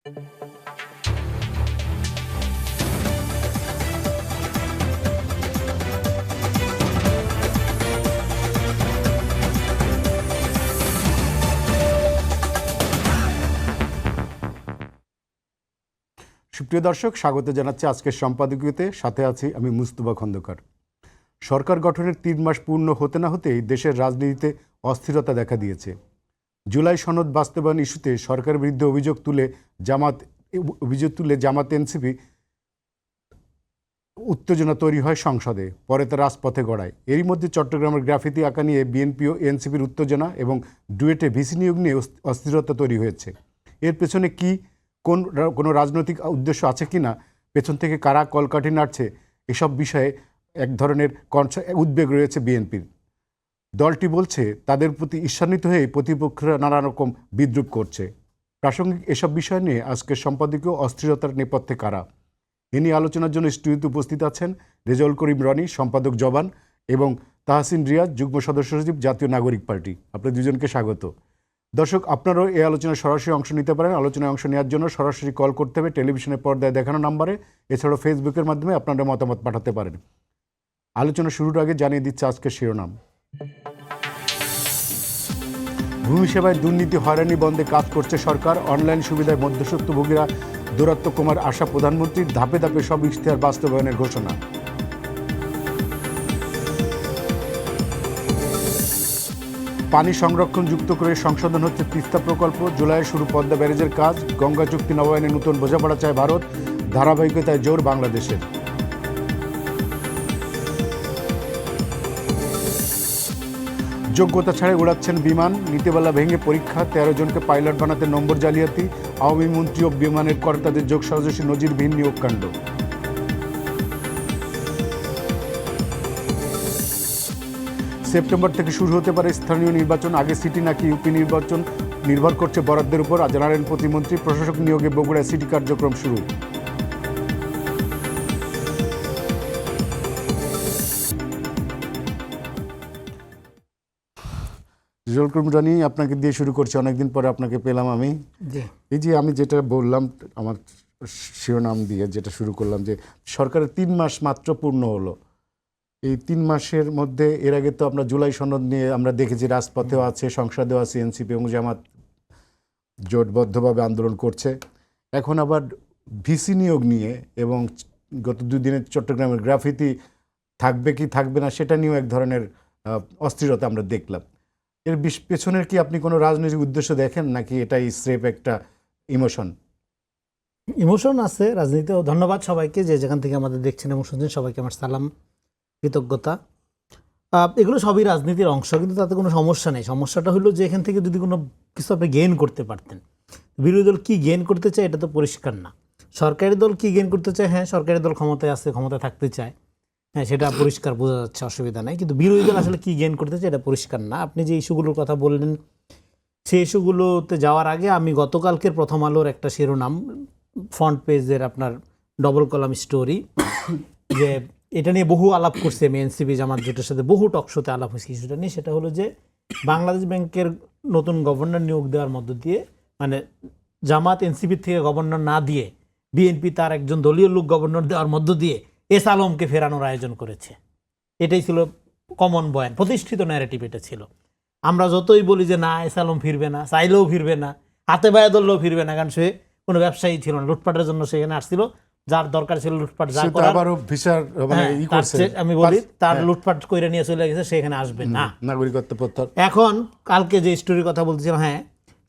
সুপ্রিয় দর্শক, স্বাগত জানাচ্ছি আজকের সম্পাদকীয়তে। সাথে আছি আমি মুস্তফা খন্দকার। সরকার গঠনের 3 মাস পূর্ণ হতে না হতেই দেশের রাজনীতিতে অস্থিরতা দেখা দিয়েছে। জুলাই সনদ বাস্তবায়ন ইস্যুতে সরকারের বিরুদ্ধে অভিযোগ তুলে জামাত এনসিপি উত্তেজনা তৈরি হয় সংসদে, পরে তা রাজপথে গড়ায়। এরই মধ্যে চট্টগ্রামের গ্রাফিতি আঁকা নিয়ে বিএনপি ও এনসিপির উত্তেজনা এবং ডুয়েটে ভিসি নিয়োগ নিয়ে অস্থিরতা তৈরি হয়েছে। এর পেছনে কি কোনো রাজনৈতিক উদ্দেশ্য আছে কি না, পেছন থেকে কারা কলকাঠি নাড়ছে, এসব বিষয়ে এক ধরনের উদ্বেগ রয়েছে বিএনপির। দলটি বলছে তাদের প্রতি ঈর্ষান্বিত হয়ে প্রতিপক্ষরা নানা রকম বিদ্রূপ করছে। প্রাসঙ্গিক এসব বিষয় নিয়ে আজকের সম্পাদকীয় অস্থিরতার নেপথ্যে কারা, এ নিয়ে আলোচনার জন্য স্টুডিওতে উপস্থিত আছেন রেজাউল করিম রনি, সম্পাদক জবান, এবং তাহসিন রিয়াজ, যুগ্ম সদস্য সচিব, জাতীয় নাগরিক পার্টি। আপনাদের দুজনকে স্বাগত। দর্শক, আপনারাও এই আলোচনায় সরাসরি অংশ নিতে পারেন। আলোচনায় অংশ নেওয়ার জন্য সরাসরি কল করতে হবে টেলিভিশনের পর্দায় দেখানো নাম্বারে, এছাড়াও ফেসবুকের মাধ্যমে আপনারা মতামত পাঠাতে পারেন। আলোচনা শুরুর আগে জানিয়ে দিচ্ছে আজকের শিরোনাম। ভূমি সেবায় দুর্নীতি হয়রানি বন্ধে কাজ করছে সরকার। অনলাইন সুবিধায় মধ্যস্বত্বভোগীরা দৌরাত্ম্য কমার আশা প্রধানমন্ত্রীর। ধাপে ধাপে সব ইশতেহার বাস্তবায়নের ঘোষণা। পানি সংরক্ষণ যুক্ত করে সংশোধন হচ্ছে তিস্তা প্রকল্প। জুলাইয়ে শুরু পদ্মা ব্যারেজের কাজ। গঙ্গা চুক্তি নবায়নে নতুন বোঝাপড়া চায় ভারত। ধারাবাহিকতায় জোর বাংলাদেশের। যোগ্যতা ছাড়াই উড়াচ্ছেন বিমান। নীতিমালা ভেঙে পরীক্ষা। 13 জনকে পাইলট বানাতে নম্বর জালিয়াতি। আওয়ামী মন্ত্রী ও বিমানের কর্তাদের যোগ সাজসী নজিরবিহীন নিয়োগ কাণ্ড। সেপ্টেম্বর থেকে শুরু হতে পারে স্থানীয় নির্বাচন। আগে সিটি নাকি ইউপি নির্বাচন নির্ভর করছে বরাদ্দের উপর। জানালেন প্রতিমন্ত্রী। প্রশাসক নিয়োগে বগুড়ায় সিটি কার্যক্রম শুরু। রেজাউল করিম রানী, আপনাকে দিয়ে শুরু করছি। অনেকদিন পরে আপনাকে পেলাম আমি। এই যে আমি যেটা বললাম, আমার শিরোনাম দিয়ে যেটা শুরু করলাম, যে সরকারের 3 মাস মাত্র পূর্ণ হলো। এই 3 মাসের মধ্যে এর আগে তো আমরা জুলাই সনদ নিয়ে আমরা দেখেছি রাজপথেও আছে, সংসদেও আছে, এনসিপি এবং জামাত জোটবদ্ধভাবে আন্দোলন করছে। এখন আবার ভিসি নিয়োগ নিয়ে এবং গত 2 দিনের চট্টগ্রামের গ্রাফিতি থাকবে কি থাকবে না সেটা নিয়েও এক ধরনের অস্থিরতা আমরা দেখলাম। এর পেছনের কি আপনি কোনো রাজনৈতিক উদ্দেশ্য দেখেন, নাকি এটাই স্রেফ একটা ইমোশন আছে রাজনীতিতে? ধন্যবাদ সবাইকে যে যেখান থেকে আমাদের দেখছেন এবং শুনছেন, সবাইকে আমার সালাম, কৃতজ্ঞতা। এগুলো সবই রাজনীতির অংশ, কিন্তু তাতে কোনো সমস্যা নেই। সমস্যাটা হলো যে এখান থেকে যদি কোনো কিছু আপনি গেইন করতে পারতেন। বিরোধী দল কী গেইন করতে চায় এটা তো পরিষ্কার না। সরকারি দল কী গেইন করতে চায়, হ্যাঁ সরকারি দল ক্ষমতায় আছে, ক্ষমতায় থাকতে চায়, হ্যাঁ সেটা পরিষ্কার বোঝা যাচ্ছে, অসুবিধা নেই। কিন্তু বিরোধী দল আসলে কী গেইন করতে চায় এটা পরিষ্কার না। আপনি যে ইস্যুগুলোর কথা বললেন, সেই ইস্যুগুলোতে যাওয়ার আগে আমি গতকালকের প্রথম আলোর একটা শিরোনাম, ফ্রন্ট পেজের আপনার ডবল কলাম স্টোরি, যে এটা নিয়ে বহু আলাপ করছে আমি, এনসিপি জামাত জোটের সাথে বহু টকশোতে আলাপ হয়েছে ইস্যুটা নিয়ে। সেটা হলো যে বাংলাদেশ ব্যাংকের নতুন গভর্নর নিয়োগ দেওয়ার মধ্য দিয়ে, মানে জামাত এনসিপির থেকে গভর্নর না দিয়ে বিএনপি তার একজন দলীয় লোক গভর্নর দেওয়ার মধ্য দিয়ে এস আলমকে ফেরানোর আয়োজন করেছে। এটাই ছিল কমন বয়ান, প্রতিষ্ঠিত ন্যারেটিভ এটা ছিল। আমরা যতই বলি যে না এস আলম ফিরবে না, চাইলেও ফিরবে না, হাতে পায়ে ধরলেও ফিরবে না, কারণ সে কোনো ব্যবসায়ী ছিল না, লুটপাটের জন্য সেখানে আসছিল, যার দরকার ছিল লুটপাট যা করার, আমি বলি তার লুটপাট কইরা নিয়ে চলে গেছে, সেখানে আসবে না, নাগরিকত্ব প্রত্যাহার। এখন কালকে যে স্টোরির কথা বলছিলাম, হ্যাঁ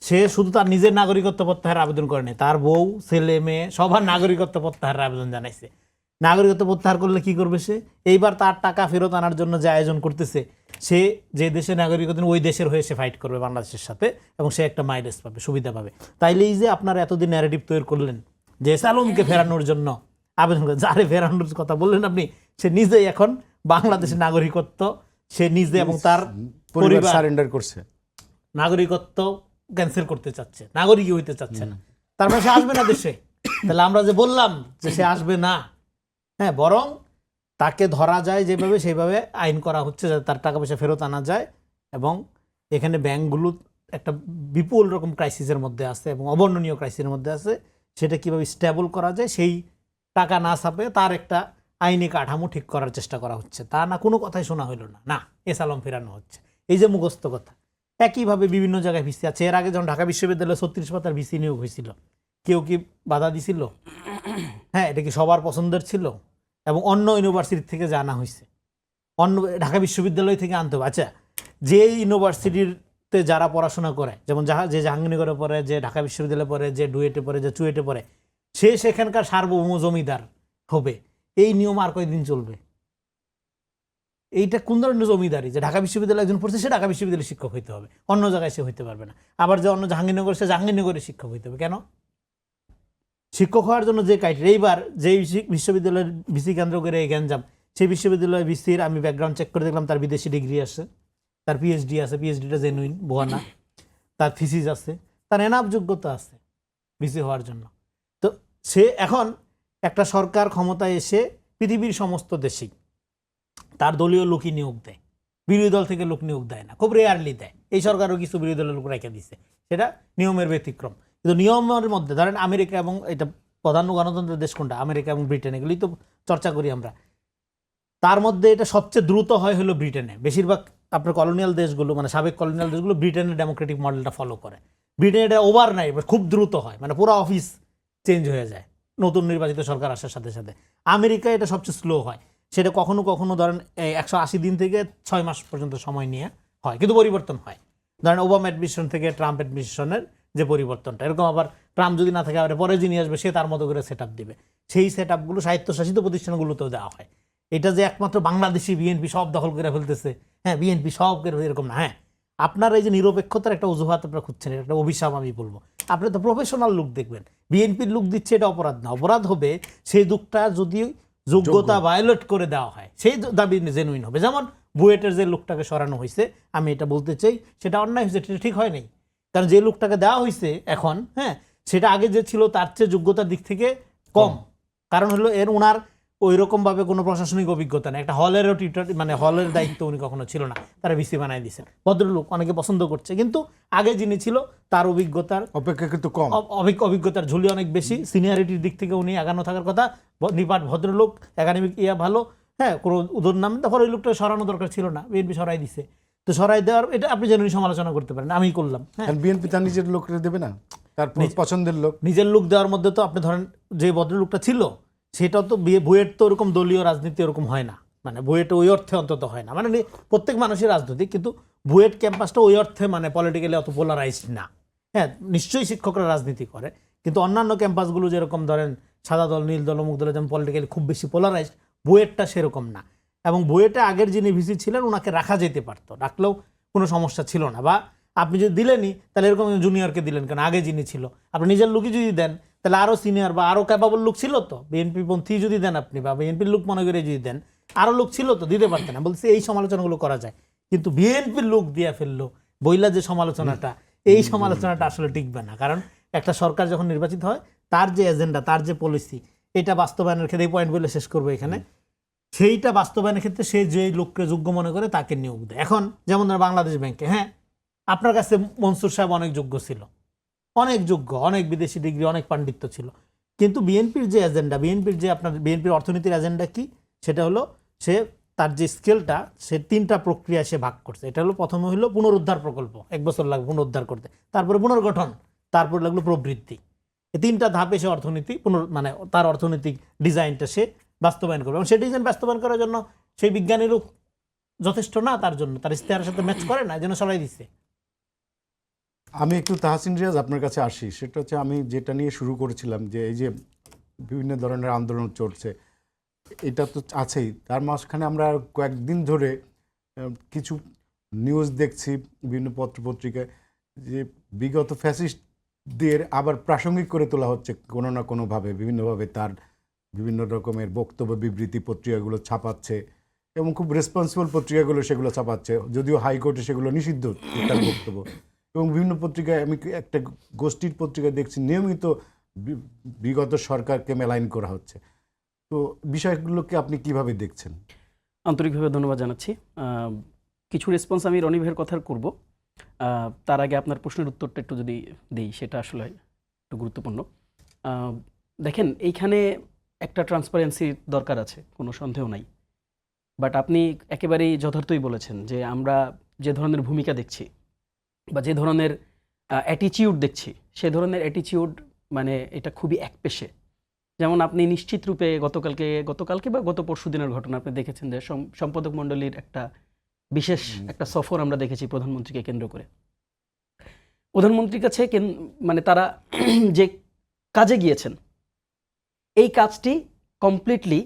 সে শুধু তার নিজের নাগরিকত্ব প্রত্যাহারের আবেদন করেনি, তার বউ, ছেলে, মেয়ে সবার নাগরিকত্ব প্রত্যাহারের আবেদন জানাইছে। নাগরিকত্ব প্রত্যাহার করলে কি করবে সে? এইবার তার টাকা ফেরত আনার জন্য যে আয়োজন করতেছে, সে যে দেশে নাগরিকত্ব ওই দেশের হয়ে সে ফাইট করবে বাংলাদেশের সাথে, এবং সে একটা মাইলেজ পাবে, সুবিধা পাবে। তাইলে এই যে আপনারা এতদিন ন্যারেটিভ তৈরি করলেন যে এস আলমকে ফেরানোর জন্য আবেদন করে, যারে ফেরানোর কথা বললেন আপনি, সে নিজেই এখন বাংলাদেশের নাগরিকত্ব সে নিজে এবং তার পরিবার সারেন্ডার করছে, নাগরিকত্ব ক্যান্সেল করতে চাচ্ছে, নাগরিকই হইতে চাচ্ছে না। তার মানে সে আসবে না দেশে। তাহলে আমরা যে বললাম যে সে আসবে না, হ্যাঁ, বরং তাকে ধরা যায় যেভাবে সেইভাবে আইন করা হচ্ছে যাতে তার টাকা পয়সা ফেরত আনা যায়। এবং এখানে ব্যাংকগুলো একটা বিপুল রকম ক্রাইসিসের মধ্যে আছে এবং অবর্ণনীয় ক্রাইসিসের মধ্যে আছে। সেটা কিভাবে স্টেবল করা যায়, সেই টাকা না ছাপে তার একটা আইনি কাঠামো ঠিক করার চেষ্টা করা হচ্ছে। তা না, কোনো কথাই শোনা হইল না, না এসালম ফেরানো হচ্ছে, এই যে মুখস্থ কথা। একইভাবে বিভিন্ন জায়গায় ভিসি আছে। এর আগে যখন ঢাকা বিশ্ববিদ্যালয়ে 36 পাতার ভিসি নিয়োগ হয়েছিল, কেউ কি বাধা দিছিল? হ্যাঁ, এটা কি সবার পছন্দের ছিল? এবং অন্য ইউনিভার্সিটি থেকে জানা হয়েছে, অন্য ঢাকা বিশ্ববিদ্যালয় থেকে আনতে হবে। আচ্ছা, যে ইউনিভার্সিটিতে যারা পড়াশোনা করে, যেমন যে জাহাঙ্গীরনগরে পড়ে, যে ঢাকা বিশ্ববিদ্যালয়ে পড়ে, যে ডুয়েটে পড়ে, যে চুয়েটে পড়ে, সে সেখানকার সার্বভৌম জমিদার হবে, এই নিয়ম আর কয়দিন চলবে? এইটা কোন ধরনের জমিদারি যে ঢাকা বিশ্ববিদ্যালয়ে একজন পড়ছে সে ঢাকা বিশ্ববিদ্যালয়ের শিক্ষক হইতে হবে, অন্য জায়গায় সে হইতে পারবে না। আবার যে অন্য জাহাঙ্গীরনগর, সে জাহাঙ্গীরনগরের শিক্ষক হইতে হবে। কেন? শিক্ষক হওয়ার জন্য যে ক্রাইটেরিয়া, এইবার যেই বিশ্ববিদ্যালয়ের ভিসি কেন্দ্র করে এই গ্যাঞ্জাম, সেই বিশ্ববিদ্যালয়ের ভিসির আমি ব্যাকগ্রাউন্ড চেক করে দেখলাম তার বিদেশি ডিগ্রি আছে, তার পিএইচডি আছে, পিএইচডিটা জেনুইন ভুয়া না, তার থিসিস আছে, তার এনাফ যোগ্যতা আছে ভিসি হওয়ার জন্য। তো সে এখন একটা সরকার ক্ষমতায় এসে পৃথিবীর সমস্ত দেশেই তার দলীয় লোকই নিয়োগ দেয়, বিরোধী দল থেকে লোক নিয়োগ দেয় না, খুব রেয়ারলি দেয়। এই সরকারও কিছু বিরোধী দলের লোক রেখে দিছে, সেটা নিয়মের ব্যতিক্রম। কিন্তু নিয়মের মধ্যে ধরেন আমেরিকা এবং এটা প্রধান গণতন্ত্রের দেশ কোনটা, আমেরিকা এবং ব্রিটেন, এগুলি তো চর্চা করি আমরা। তার মধ্যে এটা সবচেয়ে দ্রুত হয় হলো ব্রিটেনে। বেশিরভাগ আপনার কলোনিয়াল দেশগুলো, মানে সাবেক কলোনিয়াল দেশগুলো ব্রিটেনের ডেমোক্রেটিক মডেলটা ফলো করে। ব্রিটেনে এটা ওভার নাই, খুব দ্রুত হয়, মানে পুরো অফিস চেঞ্জ হয়ে যায় নতুন নির্বাচিত সরকার আসার সাথে সাথে। আমেরিকায় এটা সবচেয়ে স্লো হয়, সেটা কখনো কখনো ধরেন 180 দিন থেকে 6 মাস পর্যন্ত সময় নিয়ে হয়, কিন্তু পরিবর্তন হয়। ধরেন ওবামা অ্যাডমিনিস্ট্রেশন থেকে ট্রাম্প অ্যাডমিনিস্ট্রেশনের যে পরিবর্তনটা, এরকম আবার ট্রাম্প যদি না থাকে আবার পরে যিনি আসবে সে তার মতো করে সেট আপ দিবে। সেই সেট আপগুলো স্বায়ত্তশাসিত প্রতিষ্ঠানগুলোতেও দেওয়া হয়। এটা যে একমাত্র বাংলাদেশি বিএনপি সব দখল করে ফেলতেছে, হ্যাঁ বিএনপি সব করে, এরকম না। হ্যাঁ, আপনার এই যে নিরপেক্ষতার একটা অজুহাত আপনারা খুঁজছেন, এটা একটা অভিশাপ আমি বলবো। আপনি তো প্রফেশনাল লুক দেখবেন, বিএনপির লুক দিচ্ছে, এটা অপরাধ না। অপরাধ হবে সেই লুকটা যদি যোগ্যতা ভায়োলেট করে দেওয়া হয়, সেই দাবি জেনুইন হবে। যেমন বুয়েটের যে লোকটাকে সরানো হয়েছে, আমি এটা বলতে চাই সেটা অন্যায় হয়েছে, সেটা ঠিক হয় নাই। কারণ যে লোকটাকে দেওয়া হয়েছে এখন, হ্যাঁ, সেটা আগে যে ছিল তার চেয়ে যোগ্যতার দিক থেকে কম। কারণ হলো ওনার ওই রকম ভাবে কোনো প্রশাসনিক অভিজ্ঞতা নেই, একটা হলেরও টিউটর, মানে হলের দায়িত্ব উনি কখনো ছিল না, তারা ভিসি বানাই দিয়েছেন। ভদ্রলোক, অনেকে পছন্দ করছে, কিন্তু আগে যিনি ছিল তার অভিজ্ঞতার অপেক্ষাকৃত কম, অভিজ্ঞতার ঝুলি অনেক বেশি, সিনিয়রিটির দিক থেকে উনি এগানো থাকার কথা, নিপাট ভদ্রলোক, একাডেমিক ভালো, হ্যাঁ, কোনো উদর নাম। তারপর ওই লোকটা সরানো দরকার ছিল না, বিএনপি সরাই দিছে। তো সরাই দেওয়ার এটা আপনি জেনুইন সমালোচনা করতে পারেন, আমি করলাম। হ্যাঁ, বিএনপি তার নিজের লোককে দেবে না, তার পছন্দের লোক। নিজের লোক দেওয়ার মধ্যে তো আপনি ধরেন যে ভদ্রলোকটা ছিল, সেটাও তো বুয়েট তো ওরকম দলীয় রাজনীতি ওরকম হয় না, মানে বুয়েট ওই অর্থে অন্তত হয় না, মানে প্রত্যেক মানুষের রাজনৈতিক, কিন্তু বুয়েট ক্যাম্পাসটা ওই অর্থে মানে পলিটিক্যালি অত পোলারাইজড না। হ্যাঁ, নিশ্চয়ই শিক্ষকরা রাজনীতি করে, কিন্তু অন্যান্য ক্যাম্পাসগুলো যেরকম ধরেন সাদা দল, নীল দল, অমুক দলের যেমন পলিটিক্যালি খুব বেশি পোলারাইজড, বুয়েটটা সেরকম না। এবং বুয়েটে আগের যিনি ভিসি ছিলেন ওনাকে রাখা যেতে পারতো, রাখলেও কোনো সমস্যা ছিল না। বা আপনি যদি দিলেনই, তাহলে এরকম জুনিয়রকে দিলেন কেন? আগে যিনি ছিল, আপনি নিজের লোকই যদি দেন, তাহলে আরও সিনিয়র বা আরও ক্যাপাবল লোক ছিল তো, বিএনপি পন্থী যদি দেন আপনি, বা বিএনপির লোক মনে করে যদি দেন, আরও লোক ছিল তো, দিতে পারতেন না। বলছি এই সমালোচনাগুলো করা যায়, কিন্তু বিএনপির লোক দিয়ে ফেললো বইলা যে সমালোচনাটা, এই সমালোচনাটা আসলে টিকবে না। কারণ একটা সরকার যখন নির্বাচিত হয়, তার যে এজেন্ডা, তার যে পলিসি, এটা বাস্তবায়নের ক্ষেত্রে, এই পয়েন্ট বলে শেষ করবো এখানে, সেইটা বাস্তবায়নের ক্ষেত্রে সে যে লোককে যোগ্য মনে করে তাকে নিয়োগ দেয়। এখন যেমন ধর বাংলাদেশ ব্যাংকে, হ্যাঁ, আপনার কাছে মনসুর সাহেব অনেক যোগ্য ছিল, অনেক যোগ্য, অনেক বিদেশি ডিগ্রি, অনেক পাণ্ডিত্য ছিল, কিন্তু বিএনপির যে এজেন্ডা, বিএনপির যে আপনার বিএনপির অর্থনীতির এজেন্ডা কি, সেটা হলো সে তার যে স্কেলটা, সে 3টা প্রক্রিয়া সে ভাগ করছে। এটা হলো, প্রথমে হলো পুনরুদ্ধার প্রকল্প, 1 বছর লাগবে পুনরুদ্ধার করতে, তারপরে পুনর্গঠন, তারপর লাগলো প্রবৃদ্ধি। এই 3টা ধাপে সে অর্থনীতি মানে তার অর্থনৈতিক ডিজাইনটা সে বাস্তবায়ন করবে। এবং সেই ডিজাইন বাস্তবায়ন করার জন্য সেই বিজ্ঞানী লোক যথেষ্ট না, তার জন্য তার ইশতেহারের সাথে ম্যাচ করে না, যেন সরাই দিচ্ছে। আমি একটু তাহসিন রিয়াজ আপনার কাছে আসি। সেটা হচ্ছে আমি যেটা নিয়ে শুরু করেছিলাম, যে এই যে বিভিন্ন ধরনের আন্দোলন চলছে, এটা তো আছেই, তার মাঝখানে আমরা কয়েকদিন ধরে কিছু নিউজ দেখছি বিভিন্ন পত্রপত্রিকায়, যে বিগত ফ্যাসিস্টদের আবার প্রাসঙ্গিক করে তোলা হচ্ছে কোনো না কোনোভাবে, বিভিন্নভাবে তার বিভিন্ন রকমের বক্তব্য, বিবৃতি পত্রিকাগুলো ছাপাচ্ছে, এবং খুব রেসপন্সিবল পত্রিকাগুলো সেগুলো ছাপাচ্ছে, যদিও হাইকোর্টে সেগুলো নিষিদ্ধ তার বক্তব্য। এবং বিভিন্ন পত্রিকায়, আমি একটা গোষ্ঠীর পত্রিকায় দেখছি নিয়মিত বিগত সরকারকে মেলাইন করা হচ্ছে। তো বিষয়গুলোকে আপনি কিভাবে দেখছেন? আন্তরিকভাবে ধন্যবাদ জানাচ্ছি। কিছু রেসপন্স আমি রনি ভাইয়ের কথার করব। তার আগে আপনার প্রশ্নের উত্তরটা একটু যদি দিই, সেটা আসলে একটু গুরুত্বপূর্ণ। দেখেন এইখানে একটা ট্রান্সপারেন্সির দরকার আছে, কোনো সন্দেহ নাই। বাট আপনি একেবারেই যথার্থই বলেছেন যে আমরা যে ধরনের ভূমিকা দেখছি বা যে ধরনের অ্যাটিচিউড দেখছি, সে ধরনের অ্যাটিচিউড মানে এটা খুবই একপেশে। যেমন আপনি নিশ্চিত রূপে গতকালকে বা গত পরশু দিনের ঘটনা আপনি দেখেছেন যে সম্পাদক মণ্ডলীর একটা বিশেষ একটা সফর আমরা দেখেছি প্রধানমন্ত্রীকে কেন্দ্র করে। প্রধানমন্ত্রীর কাছে মানে তারা যে কাজে গিয়েছেন, এই কাজটি কমপ্লিটলি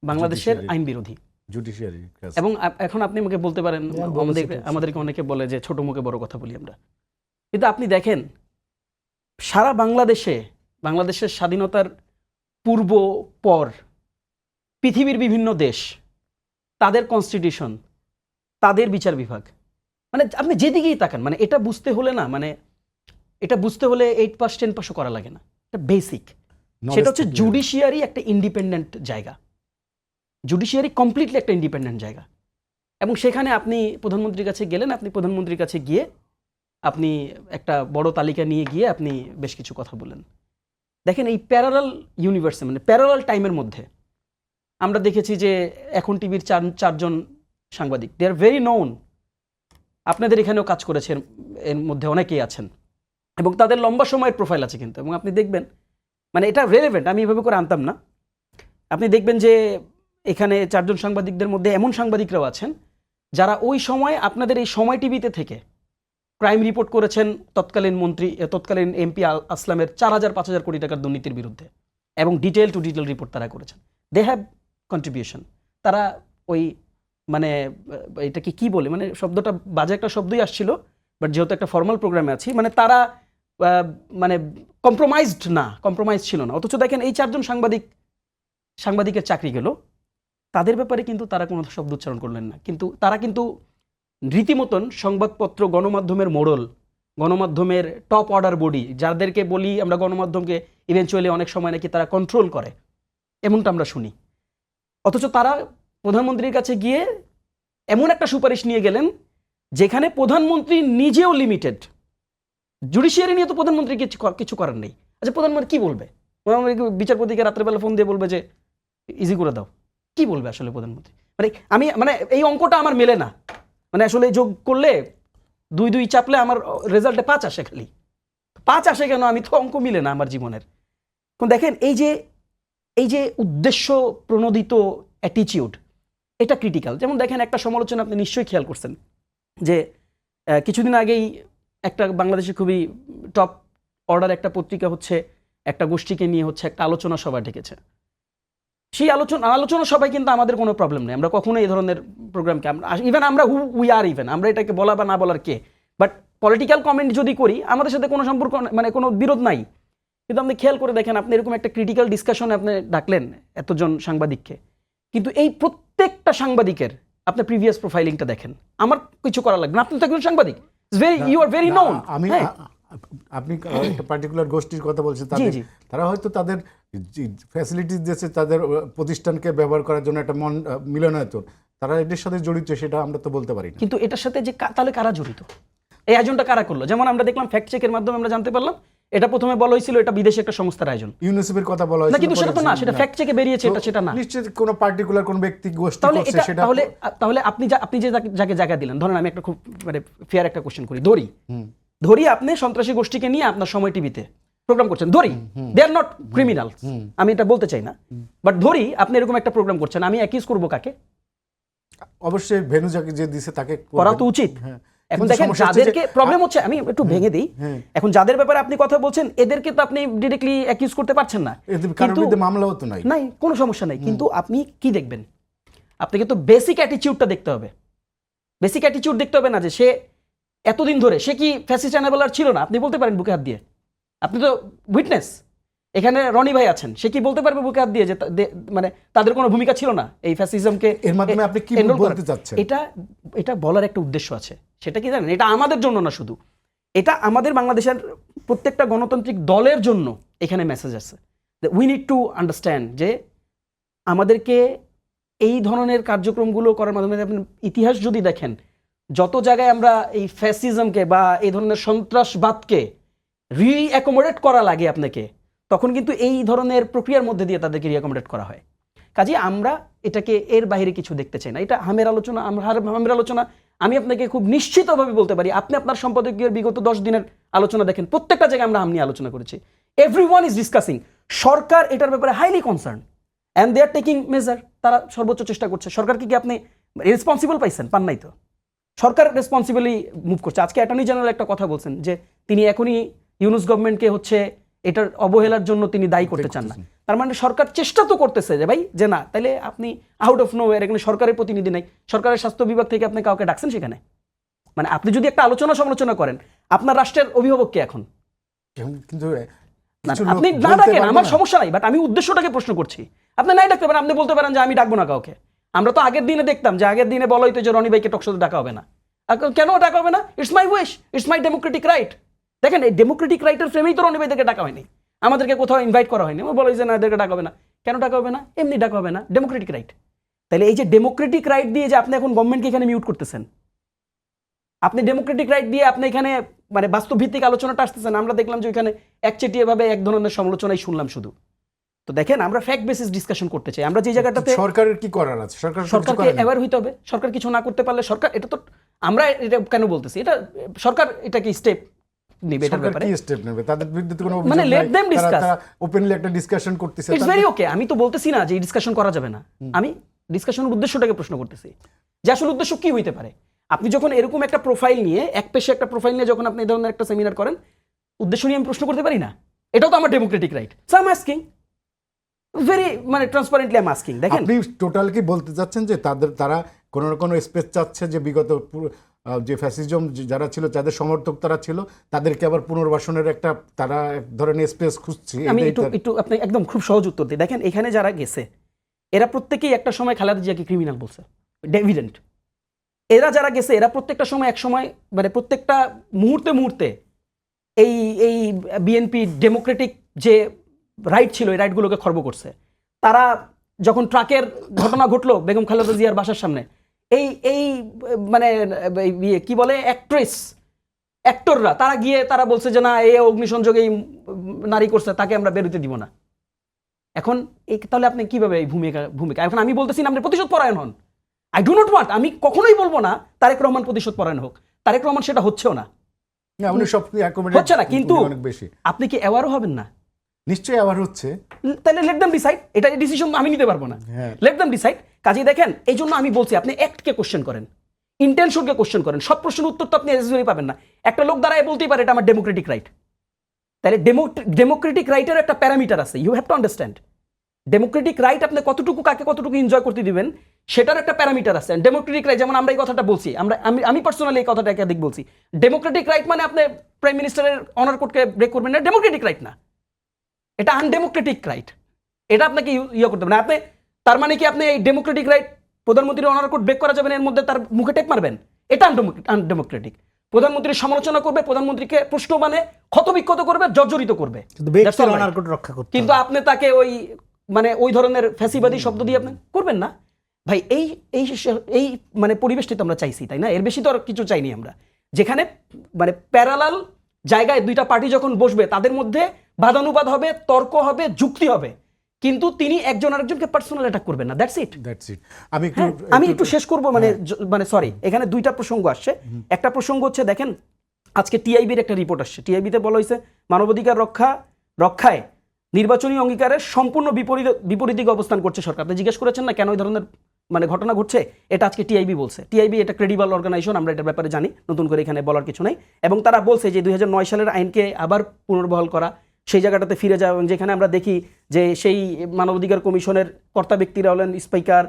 বাংলাদেশের আইন বিরোধী, জুডিশিয়ারি। এবং এখন আপনি আমাকে বলতে পারেন, আমাদেরকে অনেকে বলে যে ছোট মুখে বড় কথা বলি আমরা, কিন্তু আপনি দেখেন সারা বাংলাদেশের স্বাধীনতার পূর্ব পর পৃথিবীর বিভিন্ন দেশ, তাদের কনস্টিটিউশন, তাদের বিচার বিভাগ, মানে আপনি যেদিকেই তাকান, মানে এটা বুঝতে হলে না, মানে এটা বুঝতে হলে 8 পাস 10 পাসও করা লাগে না, এটা বেসিক। সেটা হচ্ছে জুডিশিয়ারি একটা ইন্ডিপেন্ডেন্ট জায়গা, জুডিশিয়ারি কমপ্লিটলি একটা ইন্ডিপেন্ডেন্ট জায়গা। এবং সেখানে আপনি প্রধানমন্ত্রীর কাছে গেলেন, আপনি প্রধানমন্ত্রীর কাছে গিয়ে আপনি একটা বড় তালিকা নিয়ে গিয়ে আপনি বেশ কিছু কথা বললেন। দেখেন এই প্যারালাল ইউনিভার্সে, মানে প্যারালাল টাইমের মধ্যে আমরা দেখেছি যে এখন টিভির চারজন সাংবাদিক, দে আর ভেরি নোন, আপনাদের এখানেও কাজ করেছেন, এর মধ্যে অনেকেই আছেন, এবং তাদের লম্বা সময়ের প্রোফাইল আছে কিন্তু, এবং আপনি দেখবেন মানে এটা রেলেভেন্ট, আমি এভাবে করে আনতাম না। আপনি দেখবেন যে এখানে চারজন সাংবাদিকদের মধ্যে এমন সাংবাদিকরাও আছেন যারা ওই সময় আপনাদের এই সময় টিভিতে থেকে ক্রাইম রিপোর্ট করেছেন তৎকালীন এমপি আসলামের 4,000-5,000 কোটি টাকার দুর্নীতির বিরুদ্ধে, এবং ডিটেল টু ডিটেল রিপোর্ট তারা করেছেন। They have contribution. তারা ওই মানে এটা কি বলে, মানে শব্দটা বাজে একটা শব্দই আসছিল, বাট যেহেতু একটা ফর্মাল প্রোগ্রামে আছি, মানে তারা মানে কম্প্রোমাইজ ছিল না। অথচ দেখেন এই চারজন সাংবাদিকের চাকরি গেল, তাদের ব্যাপারে কিন্তু তারা কোনো শব্দ উচ্চারণ করলেন না, কিন্তু তারা কিন্তু রীতিমতন সংবাদপত্র, গণমাধ্যমের মোড়ল, গণমাধ্যমের টপ অর্ডার বডি, যাদেরকে বলি আমরা গণমাধ্যমকে ইভেনচুয়ালি অনেক সময় নাকি তারা কন্ট্রোল করে, এমনটা আমরা শুনি। অথচ তারা প্রধানমন্ত্রীর কাছে গিয়ে এমন একটা সুপারিশ নিয়ে গেলেন যেখানে প্রধানমন্ত্রী নিজেও লিমিটেড। জুডিশিয়ারি নিয়ে তো প্রধানমন্ত্রী কিছু করার নেই। আচ্ছা, প্রধানমন্ত্রী কি বলবে? প্রধানমন্ত্রী বিচারপতিকে রাত্রেবেলা ফোন দিয়ে বলবে যে ইজি করে দাও? কি বলবে আসলে প্রধানমন্ত্রী? মানে এই অঙ্কটা আমার মেলে না। মানে আসলে যোগ করলে 2 চাপলে আমার রেজাল্টে 5 আসে, খালি 5 আসে কেন? আমি তো অঙ্ক মিলে না আমার জীবনের। দেখেন এই যে উদ্দেশ্য প্রণোদিত অ্যাটিচিউড, এটা ক্রিটিক্যাল। যেমন দেখেন একটা সমালোচনা আপনি নিশ্চয়ই খেয়াল করছেন যে কিছুদিন আগেই একটা বাংলাদেশে খুবই টপ অর্ডার একটা পত্রিকা হচ্ছে একটা গোষ্ঠীকে নিয়ে হচ্ছে একটা আলোচনা সভা ডেকেছে। সেই আলোচনা সবাই কিন্তু আমাদের কোনো প্রবলেম নেই, আমরা কখনো এই ধরনের প্রোগ্রামকে আমরা এটাকে বলা বা না বলার কে, বাট পলিটিক্যাল কমেন্ট যদি করি আমাদের সাথে কোনো সম্পর্ক, মানে কোনো বিরোধ নাই। কিন্তু আপনি খেয়াল করে দেখেন, আপনি এরকম একটা ক্রিটিক্যাল ডিসকাশনে আপনি ডাকলেন এতজন সাংবাদিককে, কিন্তু এই প্রত্যেকটা সাংবাদিকের আপনি প্রিভিয়াস প্রোফাইলিংটা দেখেন। আমার কিছু করা লাগবে না, আপনি তো একজন সাংবাদিক, ইউ আর ভেরি নোন। আপনি একটা পার্টিকুলার গোষ্ঠীর কথা বলছেন, তারা হয়তো তাদের ফ্যাসিলিটিস দিয়েছে তাদের প্রতিষ্ঠানকে ব্যবহার করার জন্য একটা মিলনায়তন, তারা এটার সাথে জড়িত, সেটা আমরা তো বলতে পারি না। কিন্তু এটার সাথে যে তাহলে কারা জড়িত, এই আয়োজনটা কারা করলো? যেমন আমরা দেখলাম ফ্যাক্ট চেকের মাধ্যমে আমরা জানতে পারলাম এটা প্রথমে বলা হয়েছিল এটা বিদেশি একটা সংস্থার আয়োজন, ইউনিসেফের কথা বলা হয়েছিল, কিন্তু সেটা তো না, সেটা ফ্যাক্ট চেকে বেরিয়েছে, এটা সেটা না, নিশ্চিত কোনো পার্টিকুলার কোন ব্যক্তি গোষ্ঠী করছে সেটা। তাহলে আপনি যে যাকে জায়গা দিলেন, ধরেন আমি একটা খুব মানে ফেয়ার একটা কোশ্চেন করি, ধরি আপনি সন্ত্রাসী গোষ্ঠীকে নিয়ে আপনার সময় টিভিতে প্রোগ্রাম করছেন, ধরি দে আর নট ক্রিমিনাল, আমি এটা বলতে চাই না, বাট ধরি আপনি এরকম একটা প্রোগ্রাম করছেন, আমি অ্যাকিউজ করব কাকে? অবশ্যই ভেনু যাকে যে দিছে তাকে করা তো উচিত। এখন দেখেন যাদেরকে প্রবলেম হচ্ছে, আমি একটু ভেঙে দিই, এখন যাদের ব্যাপারে আপনি কথা বলছেন এদেরকে তো আপনি ডিরেক্টলি অ্যাকিউজ করতে পারছেন না, কিন্তু মামলাও তো নাই, কোনো সমস্যা নাই, কিন্তু আপনি কি দেখবেন? আপনাকে তো বেসিক অ্যাটিটিউডটা দেখতে হবে। বেসিক অ্যাটিটিউড দেখতে হবে না যে সে এতদিন ধরে সে কি ফ্যাসিস্ট এনাবেলার ছিল না? আপনি বলতে পারেন বুকে হাত দিয়ে, আপনি তো উইটনেস। এখানে রনি ভাই আছেন, সে কি বলতে পারবে বুকে হাত দিয়ে যে মানে তাদের কোনো ভূমিকা ছিল না এই ফ্যাসিজমকে? এর মাধ্যমে আপনি কি বলতে চাচ্ছেন? এটা বলার একটা উদ্দেশ্য আছে, সেটা কি জানেন? এটা আমাদের জন্য না শুধু, এটা আমাদের বাংলাদেশের প্রত্যেকটা গণতান্ত্রিক দলের জন্য এখানে মেসেজ আছে। উই নিড টু আন্ডারস্ট্যান্ড যে আমাদেরকে এই ধরনের কার্যক্রমগুলো করার মাধ্যমে, আপনি ইতিহাস যদি দেখেন, যত জায়গায় আমরা এই ফ্যাসিজমকে বা এই ধরনের সন্ত্রাসবাদকে রিঅ্যাকোমোডেট করা লাগে আপনাকে, তখন কিন্তু এই ধরনের প্রক্রিয়ার মধ্যে দিয়ে তাদেরকে রিঅ্যাকোমোডেট করা হয়। কাজে আমরা এটাকে এর বাইরে কিছু দেখতে চাই না। এটা হামের আলোচনা, হামের আলোচনা। আমি আপনাকে খুব নিশ্চিতভাবে বলতে পারি, আপনি আপনার সম্পাদকীয় বিগত 10 দিনের আলোচনা দেখেন, প্রত্যেকটা জায়গায় আমরা হাম নিয়ে আলোচনা করেছি। Everyone is discussing. সরকার এটার ব্যাপারে highly concern and they are taking measure. তারা সর্বোচ্চ চেষ্টা করছে। সরকারকে কি আপনি রেসপন্সিবল পাইছেন? পান নাই তো। সরকার রেসপন্সিবলি মুভ করছে। আজকে অ্যাটর্নি জেনারেল একটা কথা বলছেন যে তিনি এখনই ইউনূস গভর্নমেন্টকে হচ্ছে এটার অবহেলার জন্য তিনি দায়ী করতে চান না। তার মানে সরকার চেষ্টা তো করতেছে যে ভাই যে না, তাহলে আপনি আউট অফ নোওয়্যার, এখানে সরকারের প্রতিনিধি নাই, সরকারের স্বাস্থ্য বিভাগ থেকে আপনি কাউকে ডাকছেন সেখানে? মানে আপনি যদি একটা আলোচনা সমালোচনা করেন, আপনার রাষ্ট্রের অভিভাবক কে এখন? কিন্তু আপনি না ডাকেন, আমার সমস্যা নাই, বাট আমি উদ্দেশ্যটাকে প্রশ্ন করছি। আপনি নাই ডাকতে পারেন, আপনি বলতে পারেন যে আমি ডাকবো না কাউকে। আমরা তো আগের দিনে দেখতাম যে আগের দিনে বলা হইতো যে রনি ভাইকে টকশোতে ডাকা হবে না। কেন ডাকা হবে না? It's my wish, it's my Democratic right. দেখেন, এই ডেমোক্রেটিক রাইটের ফ্রেমেই তো রনি ভাইদেরকে ডাকা হয়নি, আমাদেরকে কোথাও ইনভাইট করা হয়নি। বলা হয়েছে না, এদেরকে ডাকা হবে না। কেন ডাকা হবে না? এমনি ডাকা হবে না, ডেমোক্রেটিক রাইট। তাহলে এই যে ডেমোক্রেটিক রাইট দিয়ে যে আপনি এখন গভর্নমেন্টকে এখানে মিউট করতেছেন, আপনি ডেমোক্রেটিক রাইট দিয়ে আপনি এখানে মানে বাস্তব ভিত্তিক আলোচনাটা আসতেছেন। আমরা দেখলাম যে ওইখানে একচেটিয়াভাবে এক ধরনের সমালোচনাই শুনলাম শুধু। তো দেখেন, আমরা ফ্যাক্ট বেসিস ডিসকাশন করতে চাই। আমরা যে জায়গাটাতে সরকারের কি করার আছে, সরকারকে অ্যাওয়্যার হইতে হবে। সরকার কিছু না করতে পারলে সরকার, এটা তো আমরা এটা কেন বলতেছি, এটা সরকার এটা কি স্টেপ নেবে এটার ব্যাপারে? কি স্টেপ নেবে? তাদের বিরুদ্ধে তো কোনো মানে অভিযোগ let them নাই, discuss. তারা ওপেনলি একটা ডিসকাশন করতেছে। ইটস ভেরি ওকে। আমি তো বলতেছি না যে ডিসকাশন করা যাবে না, আমি ডিসকাশনের উদ্দেশ্যটাকে প্রশ্ন করতেছি যে আসলে উদ্দেশ্য কি হইতে পারে। আপনি যখন এরকম একটা প্রোফাইল নিয়ে, এক পেশে একটা প্রোফাইল নিয়ে যখন আপনি এই ধরনের একটা সেমিনার করেন, উদ্দেশ্য নিয়ে আমি প্রশ্ন করতে পারি না? এটাও তো আমার Democratic right. So I am asking very মানে ট্রান্সপারেন্টলি আই এম আস্কিং। দেখেন, আপনি টোটাল কি বলতে চাচ্ছেন যে তারা কোনো না কোনো স্পেস চাচ্ছে যে বিগত যে ফ্যাসিজম যারা ছিল, যাদের সমর্থক তারা ছিল, তাদেরকে আবার পুনর্বাসনের একটা তারা এক ধরনের স্পেস খুঁজছে? আমি একটু আপনি একদম খুব সহজ উত্তর দিই। দেখেন, এখানে যারা গেছে এরা প্রত্যেকেই একটা সময় খালেদা জিয়াকে ক্রিমিনাল বলছে, এভিডেন্ট। এরা যারা গেছে এরা প্রত্যেকটা সময় এক সময় মানে প্রত্যেকটা মুহূর্তে এই এই বিএনপি ডেমোক্রেটিক যে রাইট ছিল এই রাইটগুলোকে খর্ব করছে। তারা যখন ট্রাকের ঘটনা ঘটলো বেগম খালেদা জিয়ার বাসার সামনে, এই এই মানে কি বলে অ্যাক্টররা তারা গিয়ে তারা বলছে যে না, এই অগ্নিসংযোগ এই নারী করছে, তাকে আমরা বেরোতে দিব না। এখন এই তাহলে আপনি কিভাবে এই ভূমিকা এখন আমি বলতেছি না আপনি প্রতিশোধ পরায়ণ হন। আই ডু নট ওয়ান্ট, আমি কখনোই বলবো না তারেক রহমান প্রতিশোধ পরায়ণ হোক। তারেক রহমান সেটা হচ্ছেও না, হচ্ছে না, কিন্তু আপনি কি অ্যাওয়ারও হবেন না? নিশ্চয়ই আবার হচ্ছে। তাহলে লেট দেম ডিসাইড। এটা ডিসিশন আমি নিতে পারবো না, লেট দেম ডিসাইড। কাজেই দেখেন, এই জন্য আমি বলছি আপনি অ্যাক্টকে কোশ্চেন করেন, ইন্টেনশনকে কোশ্চেন করেন। সব প্রশ্নের উত্তর তো আপনি এসএসবি পাবেন না। একটা লোক দাঁড়ায় বলতেই পারে এটা আমার ডেমোক্রেটিক রাইট। তাহলে ডেমোক্রেটিক রাইটের একটা প্যারামিটার আছে, you have to understand. Democratic right আপনি কতটুকু কাকে কতটুকু এনজয় করতে দিবেন সেটার একটা প্যারামিটার আছে। ডেমোক্রেটিক রাইট, যেমন আমরা এই কথাটা বলছি, আমি পার্সোনালি এই কথাটা একাধিক বলছি, ডেমোক্রেটিক রাইট মানে আপনি প্রাইম মিনিস্টারের অনার কোর্টকে ব্রেক করবেন না, ডেমোক্রেটিক রাইট না, এটা আনডেমোক্রেটিক রাইট। এটা আপনাকে ইয়ে করতে হবে না। আপনি তার মানে কি আপনি এই ডেমোক্রেটিক রাইট প্রধানমন্ত্রীর অনার কোর্ট ব্রেক করা যাবে না, এর মধ্যে তার মুখে টেক মারবেন? এটা আনডেমোক্রেটিক। প্রধানমন্ত্রীর সমালোচনা করবে, প্রধানমন্ত্রীকে প্রশ্ন মানে ক্ষতবিক্ষত করবে, জর্জরিত করবে, কিন্তু আপনি তাকে ওই মানে ওই ধরনের ফ্যাসিবাদী শব্দ দিয়ে আপনি করবেন না। ভাই এই এই এই মানে পরিবেশটি তো আমরা চাইছি, তাই না? এর বেশি তো আর কিছু চাইনি আমরা। যেখানে মানে প্যারালাল জায়গায় দুইটা পার্টি যখন বসবে তাদের মধ্যে বাদানুবাদ হবে, তর্ক হবে, যুক্তি হবে, কিন্তু তিনি একজন আরেকজনকে পার্সোনাল অ্যাটাক করবেন না। That's it. আমি একটু শেষ করব মানে সরি, এখানে দুইটা প্রসঙ্গ আসছে। একটা প্রসঙ্গ হচ্ছে, দেখেন আজকে টিআইবির একটা রিপোর্ট আসছে। টিআইবিতে বলা হয়েছে মানবাধিকার রক্ষায় নির্বাচনী অঙ্গীকারের সম্পূর্ণ বিপরীত দিকে অবস্থান করছে সরকার। আপনি জিজ্ঞেস করেছেন না কেন এই ধরনের মানে ঘটনা ঘটছে, এটা আজকে টিআইবি বলছে। টিআইবি এটা ক্রেডিবল অর্গানাইজেশন, আমরা এটার ব্যাপারে জানি, নতুন করে এখানে বলার কিছু নেই। এবং তারা বলছে যে 2009 সালের আইনকে আবার পুনর্বহাল করা, সেই জায়গাটাতে ফিরে যাওয়া। এবং যেখানে আমরা দেখি যে সেই মানবাধিকার কমিশনের কর্তা ব্যক্তিরা হলেন স্পিকার,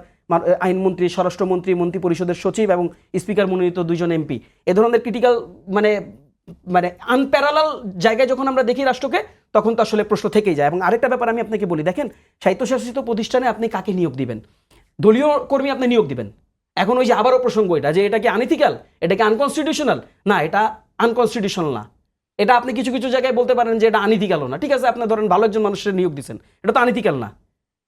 আইনমন্ত্রী, স্বরাষ্ট্রমন্ত্রী, মন্ত্রী পরিষদের সচিব এবং স্পিকার মনোনীত 2 জন এমপি। এ ধরনের ক্রিটিক্যাল মানে আনপ্যারালাল জায়গায় যখন আমরা দেখি রাষ্ট্রকে, তখন তো আসলে প্রশ্ন থেকেই যায়। এবং আরেকটা ব্যাপার আমি আপনাকে বলি, দেখেন স্বায়ত্তশাসিত প্রতিষ্ঠানে আপনি কাকে নিয়োগ দিবেন? দলীয় কর্মী আপনি নিয়োগ দিবেন। এখন ওই যে আবারও প্রসঙ্গ এটা কি আনইথিক্যাল, এটা কি আনকনস্টিটিউশনাল? না, এটা আনকনস্টিটিউশনাল না। এটা আপনি কিছু কিছু জায়গায় বলতে পারেন যে এটা আনইথিক্যালও না। ঠিক আছে, আপনি ধরেন ভালো একজন মানুষের নিয়োগ দিচ্ছেন, এটা তো আনইথিক্যাল না।